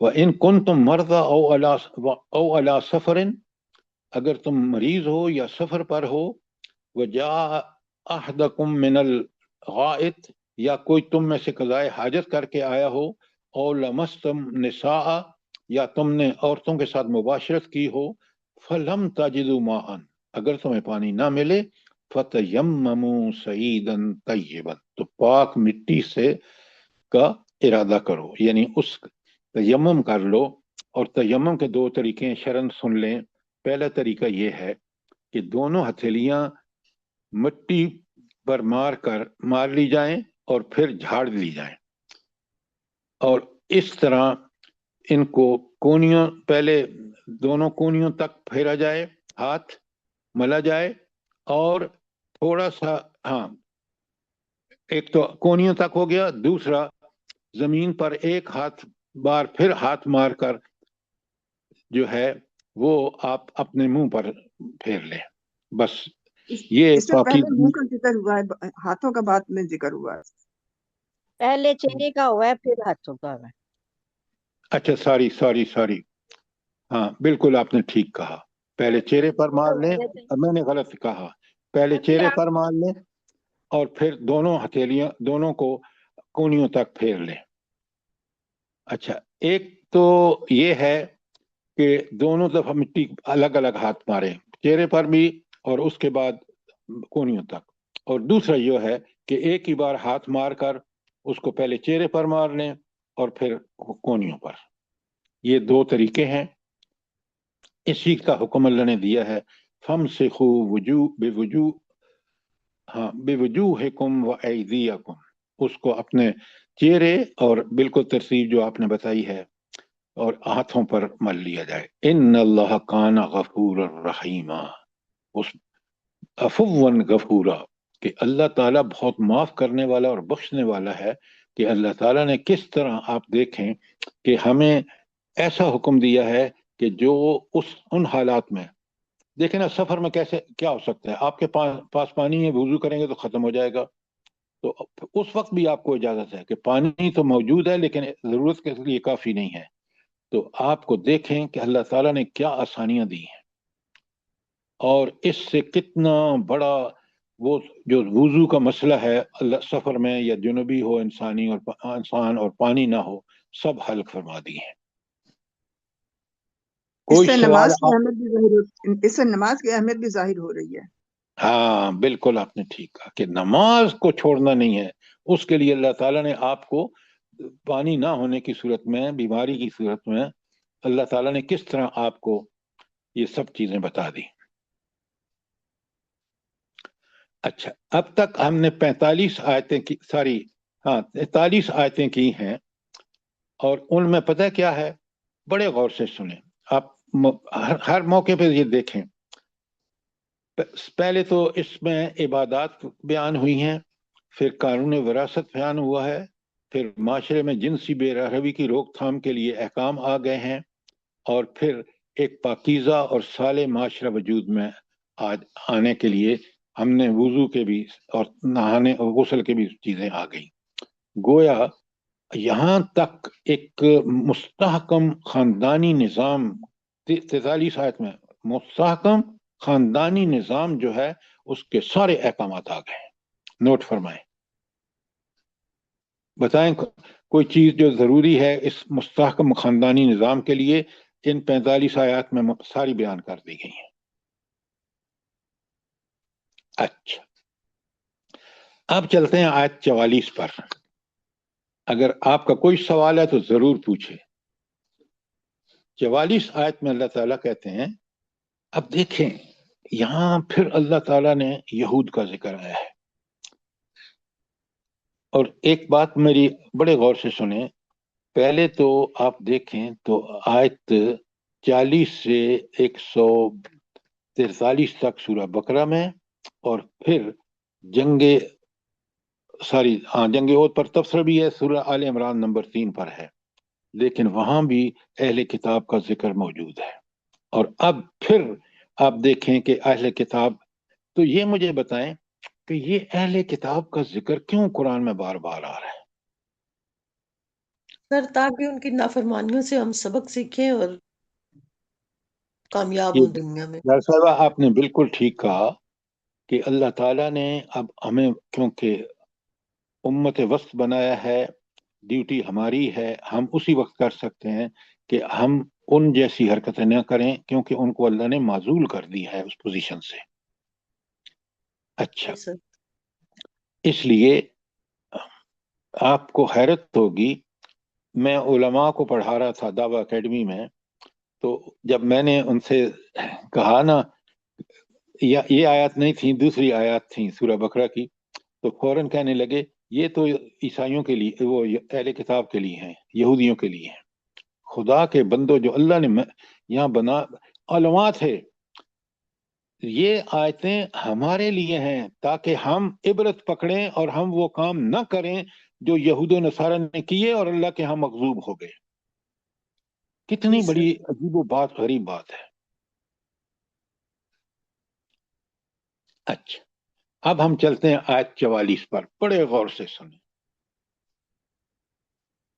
وَإِن كُنتُم مَرْضَىٰ أَوْ عَلَىٰ سَفَرٍ، اگر تم مریض ہو یا سفر پر ہو، وَجَاءَ أَحَدُكُم مِّنَ الْغَائِطِ، یا کوئی تم میں سے قضائے حاجت کر کے آیا ہو، اور لمستم نساء، یا تم نے عورتوں کے ساتھ مباشرت کی ہو، فلم تجدوا ماء، اگر تمہیں پانی نہ ملے، فتیمموا صعیدا طیبا، تو پاک مٹی سے کا ارادہ کرو، یعنی اس تیمم کر لو۔ اور تیمم کے دو طریقے شرن سن لیں۔ پہلا طریقہ یہ ہے کہ دونوں ہتھیلیاں مٹی پر مار لی جائیں اور پھر جھاڑ لی جائیں، اور اس طرح ان کو کونیوں، پہلے دونوں کونیوں تک پھیرا جائے، ہاتھ ملا جائے، اور تھوڑا سا، ایک تو کونیوں تک ہو گیا، دوسرا زمین پر ایک بار پھر ہاتھ مار کر جو ہے وہ آپ اپنے منہ پر پھیر لیں، بس یہ اس سے کافی۔ پہلے منہ کا ذکر ہوا ہے، ہاتھوں کا بعد میں ذکر ہوا ہے۔ پہلے چہرے کا ہوا ہے پھر ہاتھوں کا ہوا ہے۔ اچھا، ساری، ہاں بالکل آپ نے ٹھیک کہا، پہلے چہرے پر مار لیں، میں نے غلط کہا، پہلے چہرے پر مار لیں اور پھر دونوں ہتھیلیاں دونوں کو کونیوں تک پھیر لیں۔ اچھا، ایک تو یہ ہے کہ دونوں دفعہ مٹی الگ الگ ہاتھ ماریں، چہرے پر بھی اور اس کے بعد کونیوں تک، اور دوسرا یہ ہے کہ ایک ہی بار ہاتھ مار کر اس کو پہلے چہرے پر مار لیں اور پھر کونیوں پر۔ یہ دو طریقے ہیں، اسی کا حکم اللہ نے دیا ہے، فَامْسِحُوا بِوُجُوهِكُمْ وَأَيْدِيَكُمْ، اس کو اپنے چہرے اور بالکل ترتیب جو آپ نے بتائی ہے، اور ہاتھوں پر مل لیا جائے۔ ان اللہ کان غفور الرحیم، اس عفوا غفورا، کہ اللہ تعالیٰ بہت معاف کرنے والا اور بخشنے والا ہے۔ کہ اللہ تعالیٰ نے کس طرح، آپ دیکھیں کہ ہمیں ایسا حکم دیا ہے کہ جو ان حالات میں، دیکھیں نا سفر میں کیسے کیا ہو سکتا ہے، آپ کے پاس پانی ہے، وضو کریں گے تو ختم ہو جائے گا، تو اس وقت بھی آپ کو اجازت ہے کہ پانی تو موجود ہے لیکن ضرورت کے لیے کافی نہیں ہے۔ تو آپ کو دیکھیں کہ اللہ تعالیٰ نے کیا آسانیاں دی ہیں، اور اس سے کتنا بڑا وہ جو وضو کا مسئلہ ہے، اللہ سفر میں یا جنوبی ہو انسان اور پانی نہ ہو، سب حل فرما دی ہیں۔ اس کوئی سے سوال نماز کی اہمیت بھی اس سے نماز کی اہمیت بھی ظاہر ہو رہی ہے۔ ہاں بالکل آپ نے ٹھیک کہا کہ نماز کو چھوڑنا نہیں ہے، اس کے لیے اللہ تعالیٰ نے آپ کو پانی نہ ہونے کی صورت میں، بیماری کی صورت میں، اللہ تعالیٰ نے کس طرح آپ کو یہ سب چیزیں بتا دی۔ اچھا، اب تک ہم نے 45 آیتیں کی، 43 آیتیں کی ہیں، اور ان میں پتہ کیا ہے، بڑے غور سے سنیں آپ، ہر موقع پہ یہ دیکھیں۔ پہلے تو اس میں عبادات بیان ہوئی ہیں، پھر قانون وراثت بیان ہوا ہے، پھر معاشرے میں جنسی بے روی کی روک تھام کے لیے احکام آ گئے ہیں، اور پھر ایک پاکیزہ اور صالح معاشرہ وجود میں آنے کے لیے ہم نے وضو کے بھی اور نہانے اور غسل کے بھی چیزیں آ گئیں۔ گویا یہاں تک ایک مستحکم خاندانی نظام، 43 آیت میں مستحکم خاندانی نظام جو ہے اس کے سارے احکامات آ گئے ہیں۔ نوٹ فرمائیں، بتائیں کوئی چیز جو ضروری ہے اس مستحکم خاندانی نظام کے لیے، ان 45 آیات میں ساری بیان کر دی گئی ہیں۔ اچھا، اب چلتے ہیں آیت 44 پر۔ اگر آپ کا کوئی سوال ہے تو ضرور پوچھیں۔ 44 آیت میں اللہ تعالیٰ کہتے ہیں، اب دیکھیں یہاں پھر اللہ تعالیٰ نے یہود کا ذکر آیا ہے، اور ایک بات میری بڑے غور سے سنیں، پہلے تو آپ دیکھیں تو آیت 40 سے 143 تک سورہ بقرہ میں، اور پھر جنگ احد پر تبصرہ بھی ہے، سورہ آل عمران نمبر 3 پر ہے، لیکن وہاں بھی اہل کتاب کا ذکر موجود ہے۔ اور اب پھر آپ دیکھیں کہ اہل کتاب، تو یہ مجھے بتائیں کہ یہ اہل کتاب کا ذکر کیوں قرآن میں بار بار آ رہا ہے؟ سر تاکہ ان کی نافرمانیوں سے ہم سبق سیکھیں اور کامیاب یہ ہوں دنیا میں. ڈاکٹر صاحبہ آپ نے بالکل ٹھیک کہا کہ اللہ تعالیٰ نے اب ہمیں کیونکہ امت وسط بنایا ہے، ڈیوٹی ہماری ہے، ہم اسی وقت کر سکتے ہیں کہ ہم ان جیسی حرکتیں نہ کریں، کیونکہ ان کو اللہ نے معزول کر دی ہے اس پوزیشن سے. اچھا، جی سر. اس لیے آپ کو حیرت ہوگی، میں علماء کو پڑھا رہا تھا دعویٰ اکیڈمی میں، تو جب میں نے ان سے کہا نا، یہ آیات نہیں تھیں، دوسری آیات تھیں سورہ بقرہ کی، تو فوراً کہنے لگے یہ تو عیسائیوں کے لیے، وہ اہل کتاب کے لیے ہیں، یہودیوں کے لیے ہیں. خدا کے بندو، جو اللہ نے یہاں بنا، علماء تھے، یہ آیتیں ہمارے لیے ہیں تاکہ ہم عبرت پکڑیں اور ہم وہ کام نہ کریں جو یہود و نصارہ نے کیے اور اللہ کے ہاں مغضوب ہو گئے. کتنی جی سر. بڑی عجیب و بات، غریب بات ہے. اچھا، اب ہم چلتے ہیں آیت 44 پر، بڑے غور سے سنیں.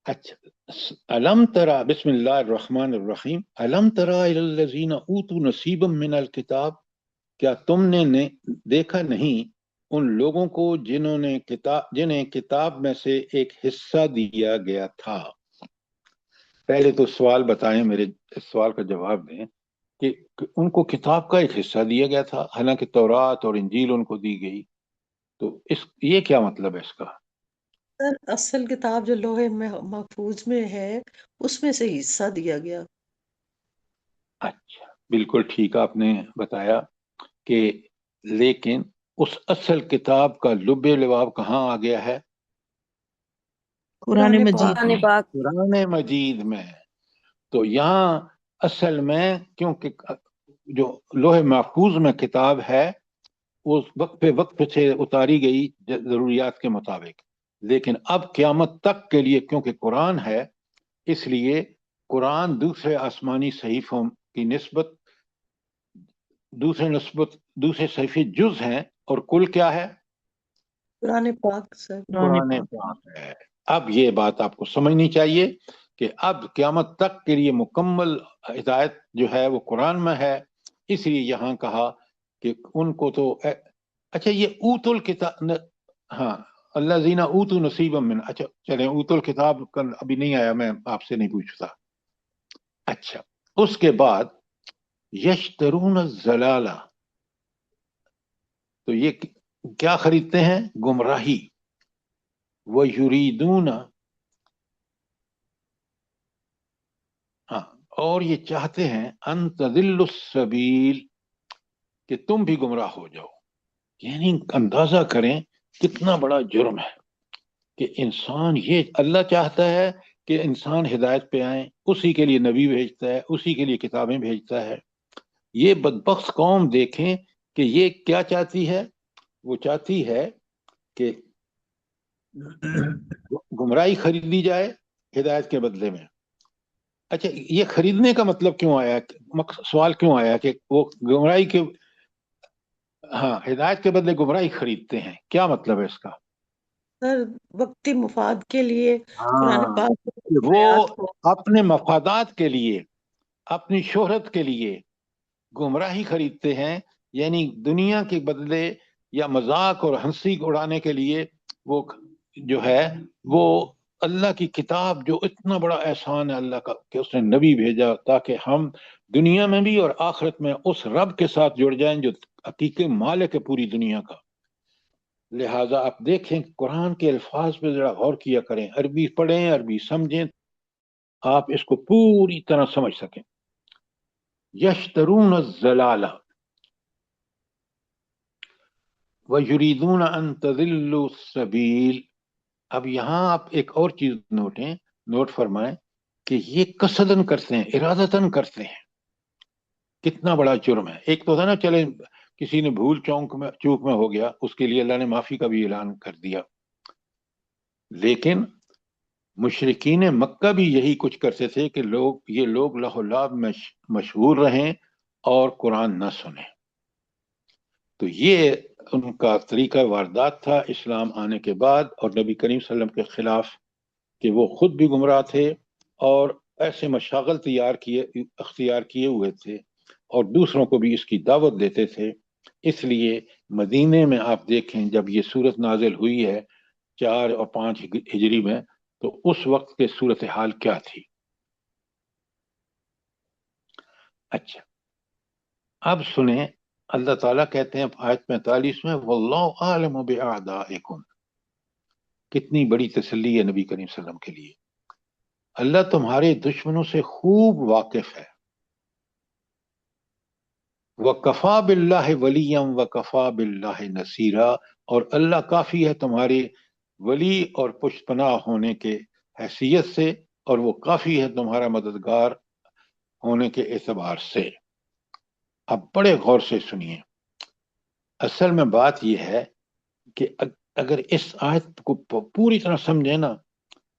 اچھا، الم ترى، بسم اللہ الرحمن الرحیم، الم ترى الى الذين اوتوا نصیبا من الکتاب، کیا تم نے دیکھا نہیں ان لوگوں کو جنہیں کتاب میں سے ایک حصہ دیا گیا تھا. پہلے تو سوال بتائیں، میرے سوال کا جواب دیں کہ ان کو کتاب کا ایک حصہ دیا گیا تھا، حالانکہ تورات اور انجیل ان کو دی گئی، تو یہ کیا مطلب ہے اس کا؟ سر اصل کتاب جو لوح محفوظ میں ہے اس میں سے حصہ دیا گیا. اچھا، بالکل ٹھیک آپ نے بتایا کہ لیکن اس اصل کتاب کا لب لباب کہاں آ گیا ہے؟ قرآن مجید قرآن میں. پاک. قرآن مجید میں. تو یہاں اصل میں کیونکہ جو لوح محفوظ میں کتاب ہے وہ وقت پہ وقت سے اتاری گئی ضروریات کے مطابق، لیکن اب قیامت تک کے لیے کیونکہ قرآن ہے، اس لیے قرآن دوسرے آسمانی صحیفوں کی نسبت دوسرے صحیفے جز ہیں، اور کل کیا ہے؟ قرآن پاک سر. قرآن پاک ہے. اب یہ بات آپ کو سمجھنی چاہیے کہ اب قیامت تک کے لیے مکمل ہدایت جو ہے وہ قرآن میں ہے، اس لیے یہاں کہا کہ ان کو تو اچھا یہ اوت الکتاب، ہاں، اللہ زینہ اوتو نصیبا من، اچھا چلیں اوت الکتاب کا ابھی نہیں آیا، میں آپ سے نہیں پوچھتا. اچھا، اس کے بعد یشترون الضلالہ، تو یہ کیا خریدتے ہیں؟ گمراہی. وَيُرِيدُونَ، ہاں، اور یہ چاہتے ہیں ان تضلوا السبیل، کہ تم بھی گمراہ ہو جاؤ. یعنی اندازہ کریں کتنا بڑا جرم ہے کہ انسان، یہ اللہ چاہتا ہے کہ انسان ہدایت پہ آئیں، اسی کے لیے نبی بھیجتا ہے، اسی کے لیے کتابیں بھیجتا ہے. یہ بدبخت قوم دیکھیں کہ یہ کیا چاہتی ہے، وہ چاہتی ہے کہ گمراہی خرید لی جائے ہدایت کے بدلے میں. اچھا، یہ خریدنے کا مطلب کیوں آیا، سوال کیوں آیا کہ وہ گمراہی کے، ہاں، ہدایت کے بدلے گمراہی خریدتے ہیں، کیا مطلب ہے اس کا؟ سر وقتی مفاد کے لیے قرآن ہاں، پاک کہ وہ آیات کو. اپنے مفادات کے لیے، اپنی شہرت کے لیے گمراہی خریدتے ہیں، یعنی دنیا کے بدلے یا مذاق اور ہنسی اڑانے کے لیے وہ جو ہے وہ اللہ کی کتاب، جو اتنا بڑا احسان ہے اللہ کا کہ اس نے نبی بھیجا تاکہ ہم دنیا میں بھی اور آخرت میں اس رب کے ساتھ جڑ جائیں جو حقیقی مالک ہے پوری دنیا کا. لہٰذا آپ دیکھیں قرآن کے الفاظ پہ ذرا غور کیا کریں، عربی پڑھیں، عربی سمجھیں، آپ اس کو پوری طرح سمجھ سکیں. یشترون الضلالہ وَيُرِيدُونَ أَن تَضِلُّوا السَّبِيلَ. اب یہاں آپ ایک اور چیز نوٹ فرمائیں کہ یہ قصدن کرتے ہیں، ارادتاً کرتے ہیں. کتنا بڑا جرم ہے. ایک تو تھا نا، چلے کسی نے بھول چوک میں ہو گیا، اس کے لیے اللہ نے معافی کا بھی اعلان کر دیا، لیکن مشرکین مکہ بھی یہی کچھ کرتے تھے کہ یہ لوگ لہو لعب میں مشغول رہیں اور قرآن نہ سنیں. تو یہ ان کا طریقہ واردات تھا اسلام آنے کے بعد، اور نبی کریم صلی اللہ علیہ وسلم کے خلاف کہ وہ خود بھی گمراہ تھے اور ایسے مشاغل اختیار کیے ہوئے تھے اور دوسروں کو بھی اس کی دعوت دیتے تھے. اس لیے مدینے میں آپ دیکھیں جب یہ صورت نازل ہوئی ہے 4 اور 5 ہجری میں، تو اس وقت کے صورتحال کیا تھی. اچھا اب سنیں، اللہ تعالیٰ کہتے ہیں آیت 45 میں واللہ عالم بأعدائکم. کتنی بڑی تسلی ہے نبی کریم صلی اللہ علیہ وسلم کے لیے. اللہ تمہارے دشمنوں سے خوب واقف ہے. وَكَفَى بِاللَّهِ وَلِيًّا وَكَفَى بِاللَّهِ نَصِيرًا، اور اللہ کافی ہے تمہارے ولی اور پشت پناہ ہونے کے حیثیت سے، اور وہ کافی ہے تمہارا مددگار ہونے کے اعتبار سے. اب بڑے غور سے سنیے. اصل میں بات یہ ہے کہ اگر اس آیت کو پوری طرح سمجھے نا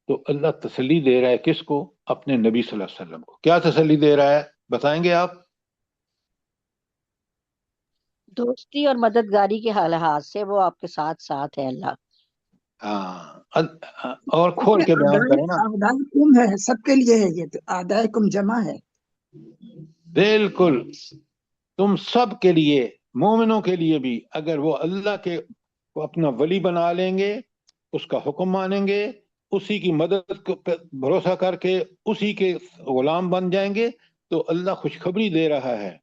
تو اللہ تسلی دے رہا ہے کس کو؟ اپنے نبی صلی اللہ علیہ وسلم کو. کیا تسلی دے رہا ہے بتائیں گے آپ؟ دوستی اور مددگاری کے لحاظ سے وہ آپ کے ساتھ ساتھ ہے اللہ. ہاں اور کھول کے بیان کریں نا. اعدائکم ہے، سب کے لیے ہے، یہ تو اعدائکم جمع ہے. بالکل تم سب کے لیے، مومنوں کے لیے بھی، اگر وہ اللہ کے کو اپنا ولی بنا لیں گے، اس کا حکم مانیں گے، اسی کی مدد پہ بھروسہ کر کے اسی کے غلام بن جائیں گے، تو اللہ خوشخبری دے رہا ہے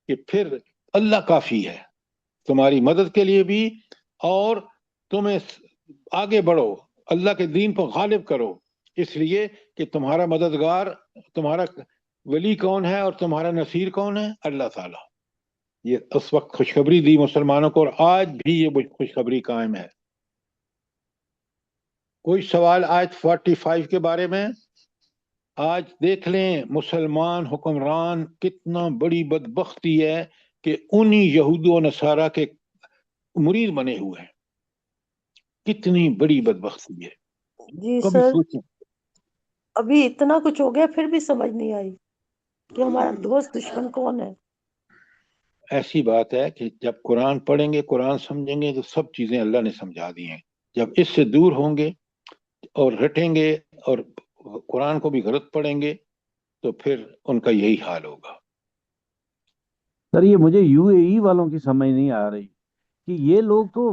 کہ پھر اللہ کافی ہے تمہاری مدد کے لیے بھی، اور تمہیں آگے بڑھو، اللہ کے دین پر غالب کرو. اس لیے کہ تمہارا مددگار، تمہارا ولی کون ہے اور تمہارا نصیر کون ہے؟ اللہ تعالیٰ. یہ اس وقت خوشخبری دی مسلمانوں کو، اور آج بھی یہ خوشخبری قائم ہے. کوئی سوال آیت 45 کے بارے میں؟ آج دیکھ لیں مسلمان حکمران کتنا بڑی بدبختی ہے کہ انہی یہود و نصارہ کے مرید بنے ہوئے ہیں. کتنی بڑی بدبختی ہے. جی کبھی سر، سوچیں. ابھی اتنا کچھ ہو گیا پھر بھی سمجھ نہیں آئی کہ ہمارا دوست دشمن کون ہے. ایسی بات ہے کہ جب قرآن پڑھیں گے، قرآن سمجھیں گے، تو سب چیزیں اللہ نے سمجھا دی ہیں. جب اس سے دور ہوں گے اور رٹیں گے اور قرآن کو بھی غلط پڑھیں گے تو پھر ان کا یہی حال ہوگا. سر یہ مجھے یو اے ای والوں کی سمجھ نہیں آ رہی کہ یہ لوگ تو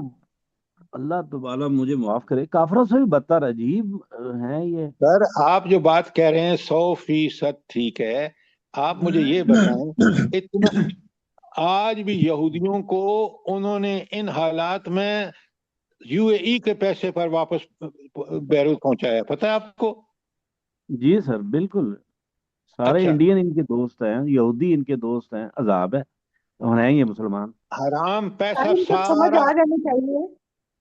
اللہ تعالیٰ مجھے معاف کرے، کافروں سے بھی بدتر عجیب ہیں یہ. سر آپ جو بات کہہ رہے ہیں 100% ٹھیک ہے. آپ مجھے یہ بتائیں، اتنا آج بھی یہودیوں کو انہوں نے ان حالات میں یو اے ای کے پیسے پر واپس بیروت پہنچایا، پتہ ہے آپ کو؟ جی سر بالکل. سارے اچھا، انڈین ان کے دوست ہیں، یہودی ان کے دوست ہیں، عذاب ہے ہیں یہ مسلمان. حرام پیسہ ان کو سمجھ سارا آ جانی چاہیے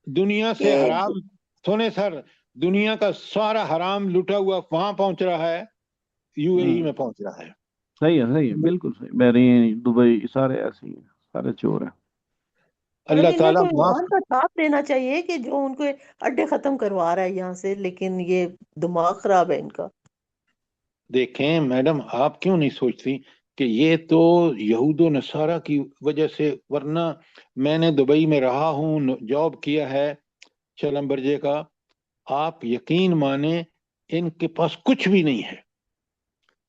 دنیا سے کہ حرام، سنیں سر، دنیا کا سارا حرام لٹا ہوا وہاں پہنچ رہا ہے، یو اے ای میں پہنچ رہا ہے. صحیح ہے بالکل صحیح. بحرین، دبئی، سارے ایسے ہی ہیں، سارے چور ہیں. اللہ انہیں تعالیٰ تو معاف. ایمان کا ساتھ دینا چاہیے کہ جو ان کو اڈے ختم کروا رہا ہے یہاں سے، لیکن یہ دماغ خراب ہے ان کا. دیکھیں میڈم، آپ کیوں نہیں سوچتی کہ یہ تو یہود و نصارہ کی وجہ سے، ورنہ میں نے دبئی میں رہا ہوں، جاب کیا ہے چلم برجے کا. آپ یقین مانیں ان کے پاس کچھ بھی نہیں ہے،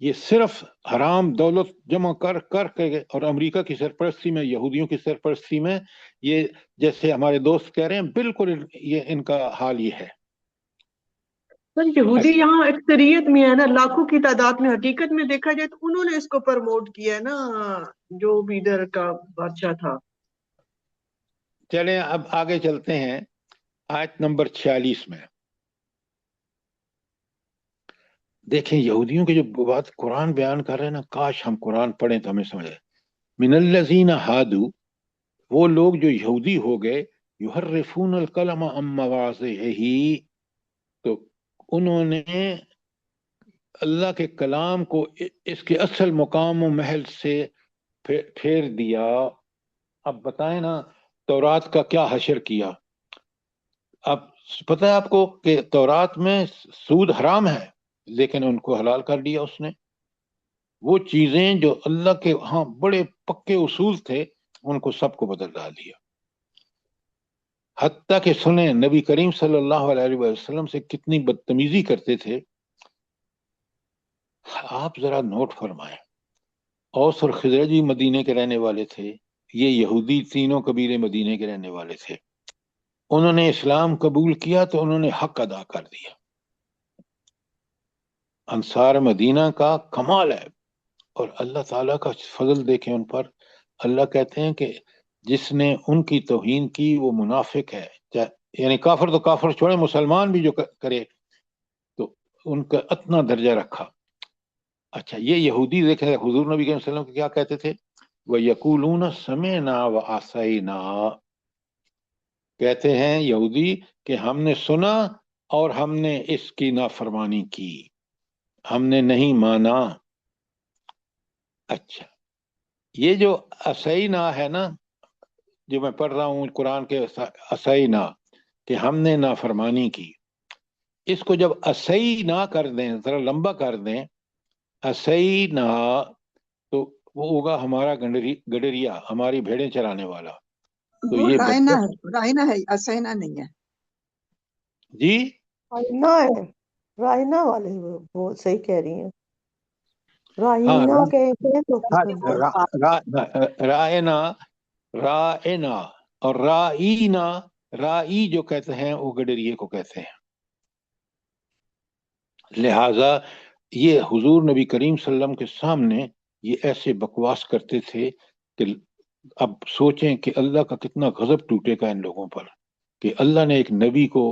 یہ صرف حرام دولت جمع کر کر کے، اور امریکہ کی سرپرستی میں، یہودیوں کی سرپرستی میں، یہ جیسے ہمارے دوست کہہ رہے ہیں بالکل یہ ان کا حال یہ ہے. سر یہودی یہاں اکثریت میں ہے نا، لاکھوں کی تعداد میں. حقیقت میں دیکھا جائے تو انہوں نے اس کو پروموٹ کیا ہے نا، جو بھی ادھر کا بادشاہ تھا. چلیں اب آگے چلتے ہیں آیت نمبر 46 میں. دیکھیں یہودیوں کی جو بات قرآن بیان کر رہے ہیں نا، کاش ہم قرآن پڑھیں تو ہمیں سمجھ آئے. من الذین ہادو، وہ لوگ جو یہودی ہو گئے، یحرفون الکلم عن مواضعہ، تو انہوں نے اللہ کے کلام کو اس کے اصل مقام و محل سے پھیر دیا. اب بتائیں نا تورات کا کیا حشر کیا. اب پتہ ہے آپ کو کہ تورات میں سود حرام ہے، لیکن ان کو حلال کر دیا اس نے. وہ چیزیں جو اللہ کے ہاں بڑے پکے اصول تھے ان کو سب کو بدل ڈال دیا. حتیٰ کہ سنیں نبی کریم صلی اللہ علیہ وسلم سے کتنی بدتمیزی کرتے تھے. آپ ذرا نوٹ فرمائیں، اوس اور خزرجی مدینے کے رہنے والے تھے، یہ یہودی تینوں قبیلے مدینے کے رہنے والے تھے. انہوں نے اسلام قبول کیا تو انہوں نے حق ادا کر دیا. انصار مدینہ کا کمال ہے، اور اللہ تعالیٰ کا فضل دیکھیں ان پر. اللہ کہتے ہیں کہ جس نے ان کی توہین کی وہ منافق ہے. یعنی کافر تو کافر چھوڑے، مسلمان بھی جو کرے تو ان کا اتنا درجہ رکھا. اچھا، یہ یہودی دیکھیں حضور نبی صلی اللہ علیہ وسلم کیا کہتے تھے؟ وَيَقُولُونَ سَمِعْنَا وَعَصَيْنَا، کہتے ہیں یہودی کہ ہم نے سنا اور ہم نے اس کی نافرمانی کی، ہم نے نہیں مانا. اچھا، یہ جو اسینا ہے نا، جو میں پڑھ رہا ہوں قرآن کے اسینا کہ ہم نے نافرمانی کی، اس کو جب اسینا کر دیں، ذرا لمبا کر دیں، اسینا تو وہ ہوگا ہمارا گڈریا، ہماری بھیڑیں چرانے والا. تو وہ یہ رائنا ہے، اسینا نہیں ہے. جی رائنا ہے، رائنا والے وہ صحیح کہہ رہی ہیں. ہاں، رائنا کہتے ہیں تو بنتا ہے. رائنا اور رائینا، رائی جو کہتے ہیں وہ گڈریے کو کہتے ہیں. لہذا یہ حضور نبی کریم صلی اللہ علیہ وسلم کے سامنے یہ ایسے بکواس کرتے تھے کہ اب سوچیں کہ اللہ کا کتنا غضب ٹوٹے گا ان لوگوں پر، کہ اللہ نے ایک نبی کو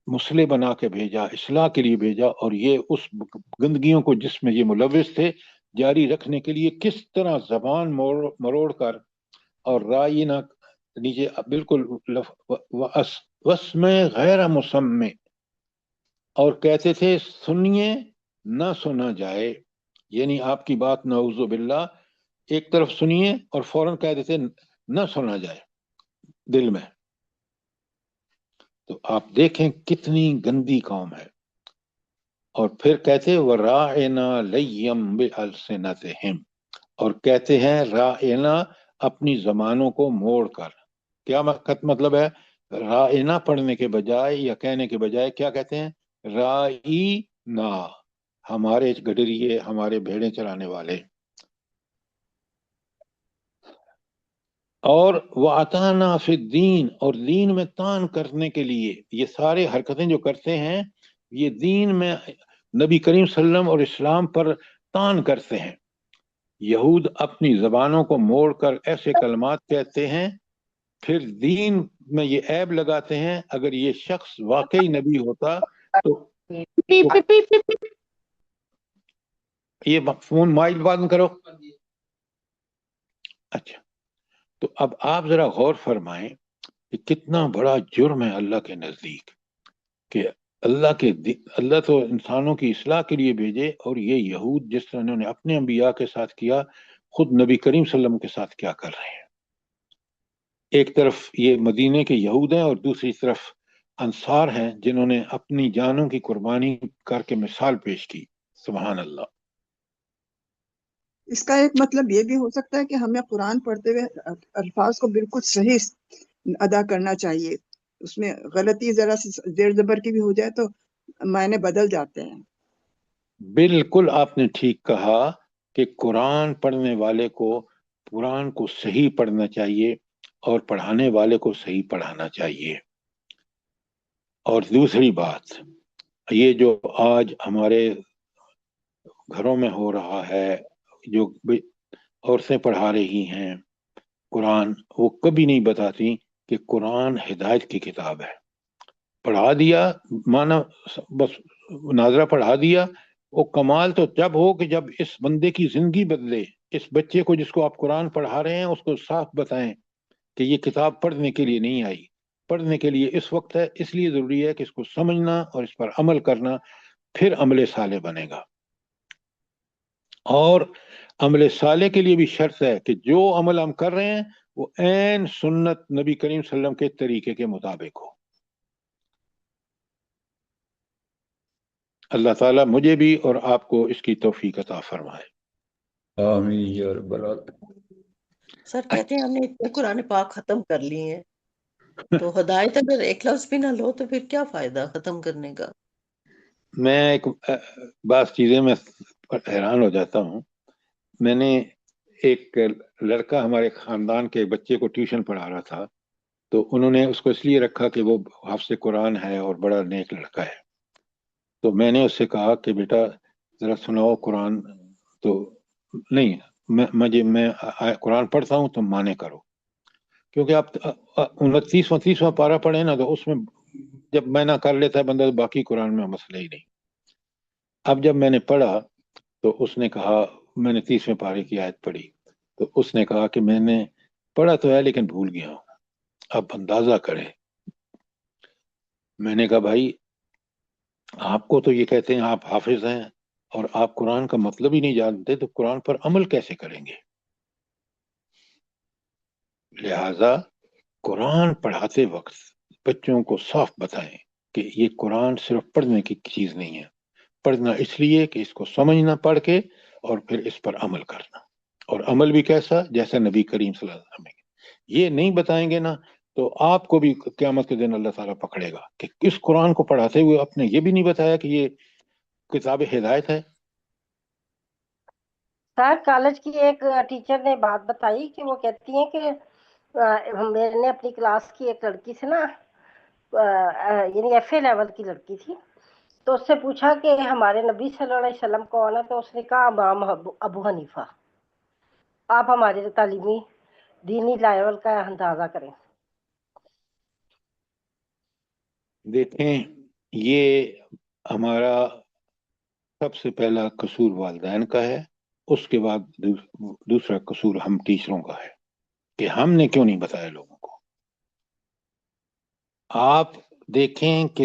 مسئلے بنا کے بھیجا، اصلاح کے لیے بھیجا، اور یہ اس گندگیوں کو جس میں یہ ملوث تھے جاری رکھنے کے لیے کس طرح زبان مروڑ کر اور رائنا نیچے بالکل وسم غیر مسمع، اور کہتے تھے سنیے نہ سنا جائے. یعنی آپ کی بات نعوذ باللہ ایک طرف سنیے اور فوراً کہہ دیتے نہ سنا جائے دل میں. تو آپ دیکھیں کتنی گندی قوم ہے. اور پھر کہتے وَرَاعِنَا لَيَّمْ بِأَلْسِنَتِهِمْ، اور کہتے ہیں رائنا اپنی زبانوں کو موڑ کر. کیا مطلب ہے؟ رائنا پڑھنے کے بجائے یا کہنے کے بجائے کیا کہتے ہیں؟ رائنا، ہمارے گڈریے، ہمارے بھیڑیں چرانے والے. اور وَأَطَعْنَا فِي الدِّينِ، اور دین میں تان کرنے کے لیے یہ سارے حرکتیں جو کرتے ہیں یہ دین میں نبی کریم صلی اللہ علیہ وسلم اور اسلام پر تان کرتے ہیں. یہود اپنی زبانوں کو موڑ کر ایسے کلمات کہتے ہیں، پھر دین میں یہ عیب لگاتے ہیں. اگر یہ شخص واقعی نبی ہوتا تو یہ فون مائک بند کرو. اچھا، تو اب آپ ذرا غور فرمائیں کہ کتنا بڑا جرم ہے اللہ کے نزدیک کہ اللہ تو انسانوں کی اصلاح کے لیے بھیجے، اور یہ یہود جس طرح انہوں نے اپنے انبیاء کے ساتھ کیا، خود نبی کریم صلی اللہ علیہ وسلم کے ساتھ کیا کر رہے ہیں. ایک طرف یہ مدینے کے یہود ہیں اور دوسری طرف انصار ہیں جنہوں نے اپنی جانوں کی قربانی کر کے مثال پیش کی. سبحان اللہ. اس کا ایک مطلب یہ بھی ہو سکتا ہے کہ ہمیں قرآن پڑھتے ہوئے الفاظ کو بالکل صحیح ادا کرنا چاہیے. اس میں غلطی ذرا سی زیر زبر کی بھی ہو جائے تو معنی بدل جاتے ہیں. بالکل آپ نے ٹھیک کہا کہ قرآن پڑھنے والے کو قرآن کو صحیح پڑھنا چاہیے اور پڑھانے والے کو صحیح پڑھانا چاہیے. اور دوسری بات، یہ جو آج ہمارے گھروں میں ہو رہا ہے، جو عورتیں پڑھا رہی ہیں قرآن، وہ کبھی نہیں بتاتی کہ قرآن ہدایت کی کتاب ہے. پڑھا دیا، مانا بس ناظرہ پڑھا دیا. وہ کمال تو جب ہو کہ جب اس بندے کی زندگی بدلے. اس بچے کو جس کو آپ قرآن پڑھا رہے ہیں اس کو صاف بتائیں کہ یہ کتاب پڑھنے کے لیے نہیں آئی، پڑھنے کے لیے اس وقت ہے. اس لیے ضروری ہے کہ اس کو سمجھنا اور اس پر عمل کرنا، پھر عمل صالح بنے گا. اور عمل صالح کے لیے بھی شرط ہے کہ جو عمل ہم کر رہے ہیں وہ عین سنت نبی کریم صلی اللہ علیہ وسلم کے طریقے کے مطابق ہو. اللہ تعالیٰ مجھے بھی اور آپ کو اس کی توفیق عطا فرمائے. آمین یا رب العالمین. سر کہتے ہیں ہم نے اتنے قرآن پاک ختم کر لیے ہیں تو ہدایت اگر ایک لفظ بھی نہ لو تو پھر کیا فائدہ ختم کرنے کا؟ میں ایک بعض چیزیں میں حیران ہو جاتا ہوں. میں نے ایک لڑکا ہمارے خاندان کے بچے کو ٹیوشن پڑھا رہا تھا، تو انہوں نے اس کو اس لیے رکھا کہ وہ حافظ قرآن ہے اور بڑا نیک لڑکا ہے. تو میں نے اس سے کہا کہ بیٹا ذرا سناؤ قرآن. تو نہیں، میں قرآن پڑھتا ہوں تم مانے کرو، کیونکہ آپ 29واں پارہ پڑھے نا تو اس میں جب میں نہ کر لیتا ہے بندہ تو باقی قرآن میں مسئلہ ہی نہیں. اب جب میں نے پڑھا تو اس نے کہا، میں نے 30ویں پارے کی آیت پڑھی تو اس نے کہا کہ میں نے پڑھا تو ہے لیکن بھول گیا ہوں، اب اندازہ کرے. میں نے کہا بھائی آپ کو تو یہ کہتے ہیں آپ حافظ ہیں اور آپ قرآن کا مطلب ہی نہیں جانتے، تو قرآن پر عمل کیسے کریں گے؟ لہذا قرآن پڑھاتے وقت بچوں کو صاف بتائیں کہ یہ قرآن صرف پڑھنے کی چیز نہیں ہے، پڑھنا اس لیے کہ اس کو سمجھنا پڑھ کے اور پھر اس پر عمل کرنا، اور عمل بھی کیسا؟ جیسا نبی کریم صلی اللہ علیہ وسلم نے. یہ نہیں بتائیں گے نا تو آپ کو بھی قیامت کے دن اللہ تعالیٰ پکڑے گا کہ اس قرآن کو پڑھاتے ہوئے آپ نے یہ بھی نہیں بتایا کہ یہ کتاب ہدایت ہے. سر کالج کی ایک ٹیچر نے بات بتائی کہ وہ کہتی ہیں کہ میں نے اپنی کلاس کی ایک لڑکی سے نا یعنی ایف اے لیول کی لڑکی تھی، تو اس سے پوچھا کہ ہمارے نبی صلی اللہ علیہ وسلم کون ہے، تو اس نے کہا امام ابو حنیفہ. آپ ہمارے تعلیمی دینی لیول کا اندازہ کریں. دیکھیں، یہ ہمارا سب سے پہلا قصور والدین کا ہے، اس کے بعد دوسرا قصور ہم ٹیچروں کا ہے کہ ہم نے کیوں نہیں بتایا لوگوں کو. آپ دیکھیں کہ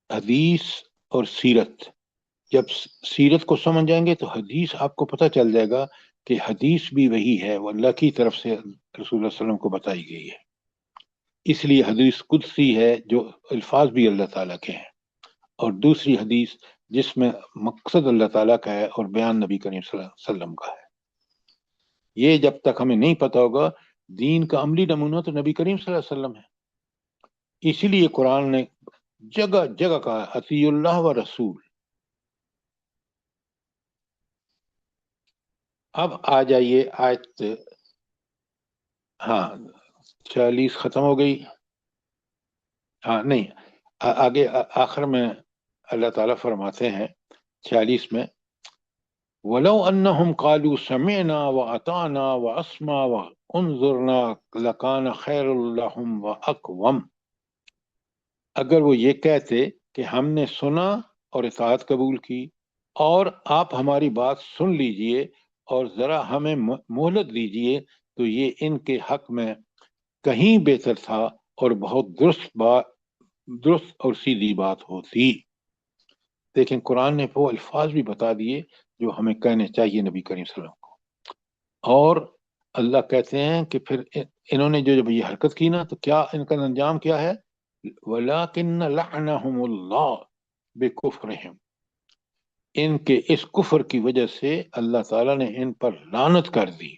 حدیث اور سیرت، جب سیرت کو سمجھ جائیں گے تو حدیث آپ کو پتہ چل جائے گا کہ حدیث بھی وہی ہے، وہ اللہ کی طرف سے رسول اللہ صلی اللہ علیہ وسلم کو بتائی گئی ہے. اس لیے حدیث قدسی ہے جو الفاظ بھی اللہ تعالیٰ کے ہیں، اور دوسری حدیث جس میں مقصد اللہ تعالیٰ کا ہے اور بیان نبی کریم صلی اللہ علیہ وسلم کا ہے. یہ جب تک ہمیں نہیں پتا ہوگا، دین کا عملی نمونہ تو نبی کریم صلی اللہ علیہ وسلم ہے. اسی لیے قرآن نے جگہ جگہ کہا اطیع اللہ و رسول. اب آ جائیے آیت، ہاں 40 ختم ہو گئی. ہاں نہیں، آگے آخر میں اللہ تعالیٰ فرماتے ہیں 46 میں، وَلَوْ أَنَّهُمْ قَالُوا سَمِعْنَا وَأَطَعْنَا وَأَسْمَعْ وَانظُرْنَا لَكَانَ خَيْرٌ لَهُمْ وَأَقْوَمُ. اگر وہ یہ کہتے کہ ہم نے سنا اور اطاعت قبول کی، اور آپ ہماری بات سن لیجئے اور ذرا ہمیں مہلت دیجئے، تو یہ ان کے حق میں کہیں بہتر تھا اور بہت درست اور سیدھی بات ہوتی. دیکھیں قرآن نے وہ الفاظ بھی بتا دیے جو ہمیں کہنے چاہیے نبی کریم صلی اللہ علیہ وسلم کو. اور اللہ کہتے ہیں کہ پھر انہوں نے جو جب یہ حرکت کی نا تو کیا ان کا انجام کیا ہے؟ وَلَكِنَّ لَعْنَهُمُ اللَّهُ بِكُفْرِهِمْ. ان کے اس کفر کی وجہ سے اللہ تعالیٰ نے ان پر لعنت کر دی.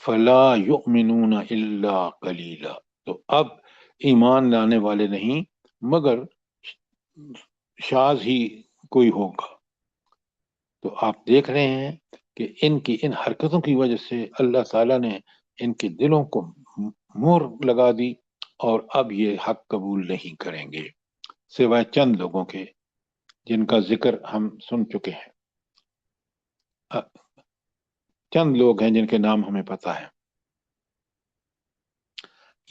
فَلَا يُؤْمِنُونَ إِلَّا قَلِيلًا. تو اب ایمان لانے والے نہیں مگر شاذ ہی کوئی ہوگا. تو آپ دیکھ رہے ہیں کہ ان کی ان حرکتوں کی وجہ سے اللہ تعالیٰ نے ان کے دلوں کو مہر لگا دی، اور اب یہ حق قبول نہیں کریں گے سوائے چند لوگوں کے جن کا ذکر ہم سن چکے ہیں. چند لوگ ہیں جن کے نام ہمیں پتہ ہے.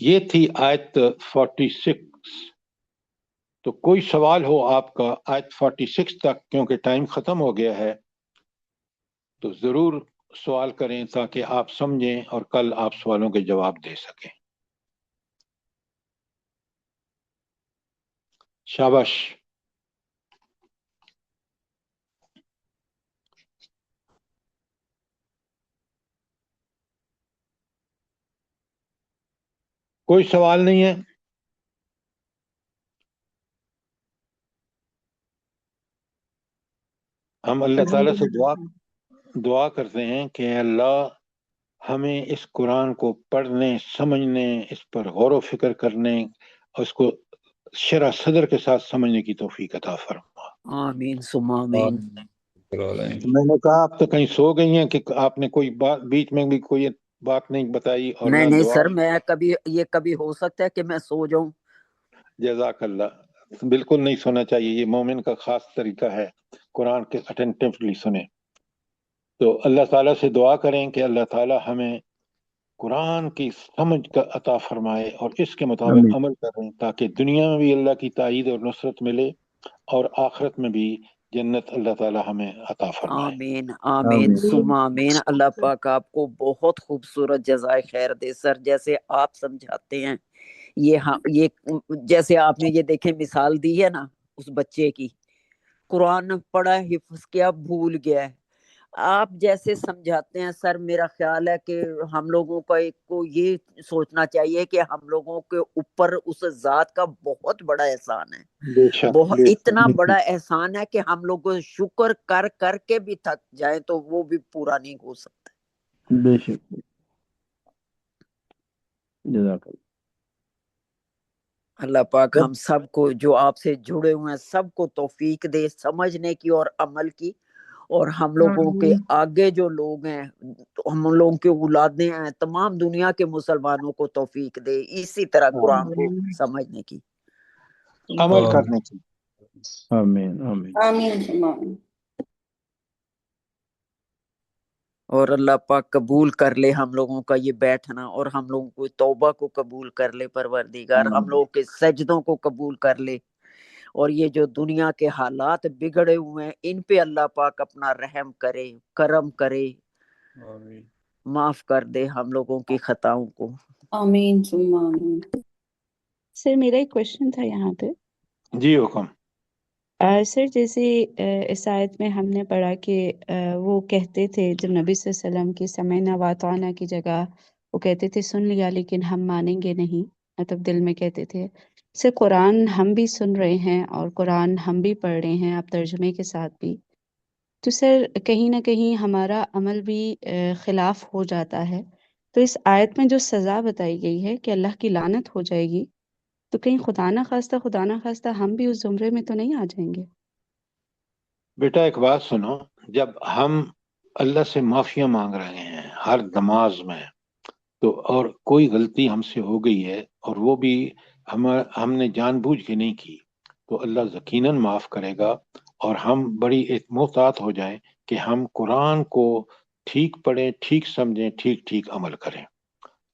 یہ تھی آیت 46. تو کوئی سوال ہو آپ کا آیت 46 تک، کیونکہ ٹائم ختم ہو گیا ہے، تو ضرور سوال کریں تاکہ آپ سمجھیں اور کل آپ سوالوں کے جواب دے سکیں. شاباش. کوئی سوال نہیں ہے؟ ہم اللہ تعالیٰ سے دعا کرتے ہیں کہ اللہ ہمیں اس قرآن کو پڑھنے، سمجھنے، اس پر غور و فکر کرنے اور اس کو شرح صدر کے ساتھ سمجھنے کی توفیق عطا فرما۔ آمین ثم آمین۔ میں نے کہا آپ تو کہیں سو گئی ہیں کہ آپ نے کوئی بات بیچ میں بھی کوئی بات نہیں بتائی اور نہ نہیں دعا۔ سر، میں کبھی ہو سکتا ہے کہ میں سو جاؤں؟ جزاک اللہ، بالکل نہیں سونا چاہیے، یہ مومن کا خاص طریقہ ہے، قرآن کے اٹینٹیولی سنیں۔ تو اللہ تعالیٰ سے دعا کریں کہ اللہ تعالیٰ ہمیں قرآن کی سمجھ کا عطا فرمائے اور اس کے مطابق عمل کریں، تاکہ دنیا میں بھی اللہ کی تائید اور نصرت ملے اور آخرت میں بھی جنت اللہ تعالیٰ ہمیں عطا فرمائے۔ آمین آمین ثم آمین۔ اللہ پاک آپ کو بہت خوبصورت جزائے خیر دے سر، جیسے آپ سمجھاتے ہیں یہ جیسے آپ نے یہ دیکھیں مثال دی ہے نا اس بچے کی، قرآن پڑھا، حفظ کیا، بھول گیا ہے، آپ جیسے سمجھاتے ہیں سر، میرا خیال ہے کہ ہم لوگوں کو یہ سوچنا چاہیے کہ ہم لوگوں کے اوپر اس ذات کا بہت بڑا احسان ہے، بے شک، بے اتنا شک، بڑا احسان ہے کہ ہم لوگ شکر کر کے بھی تھک جائیں تو وہ بھی پورا نہیں ہو سکتا۔ بے شک، جزاک اللہ۔ اللہ پاک ہم سب کو جو آپ سے جڑے ہوئے ہیں سب کو توفیق دے سمجھنے کی اور عمل کی، اور ہم لوگوں کے آگے جو لوگ ہیں، ہم لوگوں کے اولادیں ہیں، تمام دنیا کے مسلمانوں کو توفیق دے اسی طرح قرآن کو سمجھنے کی۔ عمل کرنے کی۔ آمین آمین آمین۔ اور اللہ پاک قبول کر لے ہم لوگوں کا یہ بیٹھنا، اور ہم لوگوں کو توبہ کو قبول کر لے پروردگار، ہم لوگوں کے سجدوں کو قبول کر لے، اور یہ جو دنیا کے حالات بگڑے ہوئے ہیں ان پہ اللہ پاک اپنا رحم کرے، کرم کرے، معاف کر دے ہم لوگوں کی خطاؤں کو۔ آمین ثم آمین۔ سر میرا ایک کوشچن تھا یہاں پہ۔ جی حکم۔ سر جیسے اس آیت میں ہم نے پڑھا کہ وہ کہتے تھے جب نبی صلی اللہ علیہ وسلم کی سمعنا واتعنا کی جگہ وہ کہتے تھے سن لیا لیکن ہم مانیں گے نہیں، مطلب دل میں کہتے تھے۔ سر قرآن ہم بھی سن رہے ہیں اور قرآن ہم بھی پڑھ رہے ہیں آپ ترجمے کے ساتھ بھی، تو سر کہیں نہ کہیں ہمارا عمل بھی خلاف ہو جاتا ہے، تو اس آیت میں جو سزا بتائی گئی ہے کہ اللہ کی لعنت ہو جائے گی، تو کہیں خدا نہ خواستہ ہم بھی اس زمرے میں تو نہیں آ جائیں گے؟ بیٹا ایک بات سنو، جب ہم اللہ سے معافیاں مانگ رہے ہیں ہر نماز میں، تو اور کوئی غلطی ہم سے ہو گئی ہے اور وہ بھی ہم نے جان بوجھ کے نہیں کی، تو اللہ یقیناً معاف کرے گا، اور ہم بڑی محتاط ہو جائیں کہ ہم قرآن کو ٹھیک پڑھیں، ٹھیک سمجھیں، ٹھیک عمل کریں۔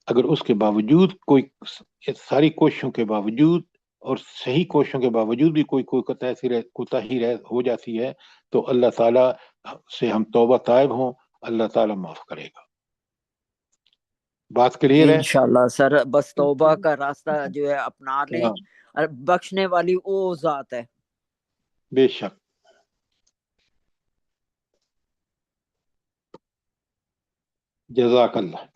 اگر اس کے باوجود کوئی ساری کوششوں کے باوجود اور صحیح کوششوں کے باوجود بھی کوئی کوتاہی ہو جاتی ہے، تو اللہ تعالیٰ سے ہم توبہ طائب ہوں، اللہ تعالیٰ معاف کرے گا۔ بات کلیئر ہے؟ انشاءاللہ سر، بس توبہ کا راستہ جو ہے اپنا لیں، ہاں، اور بخشنے والی وہ ذات ہے۔ بے شک۔ جزاک اللہ۔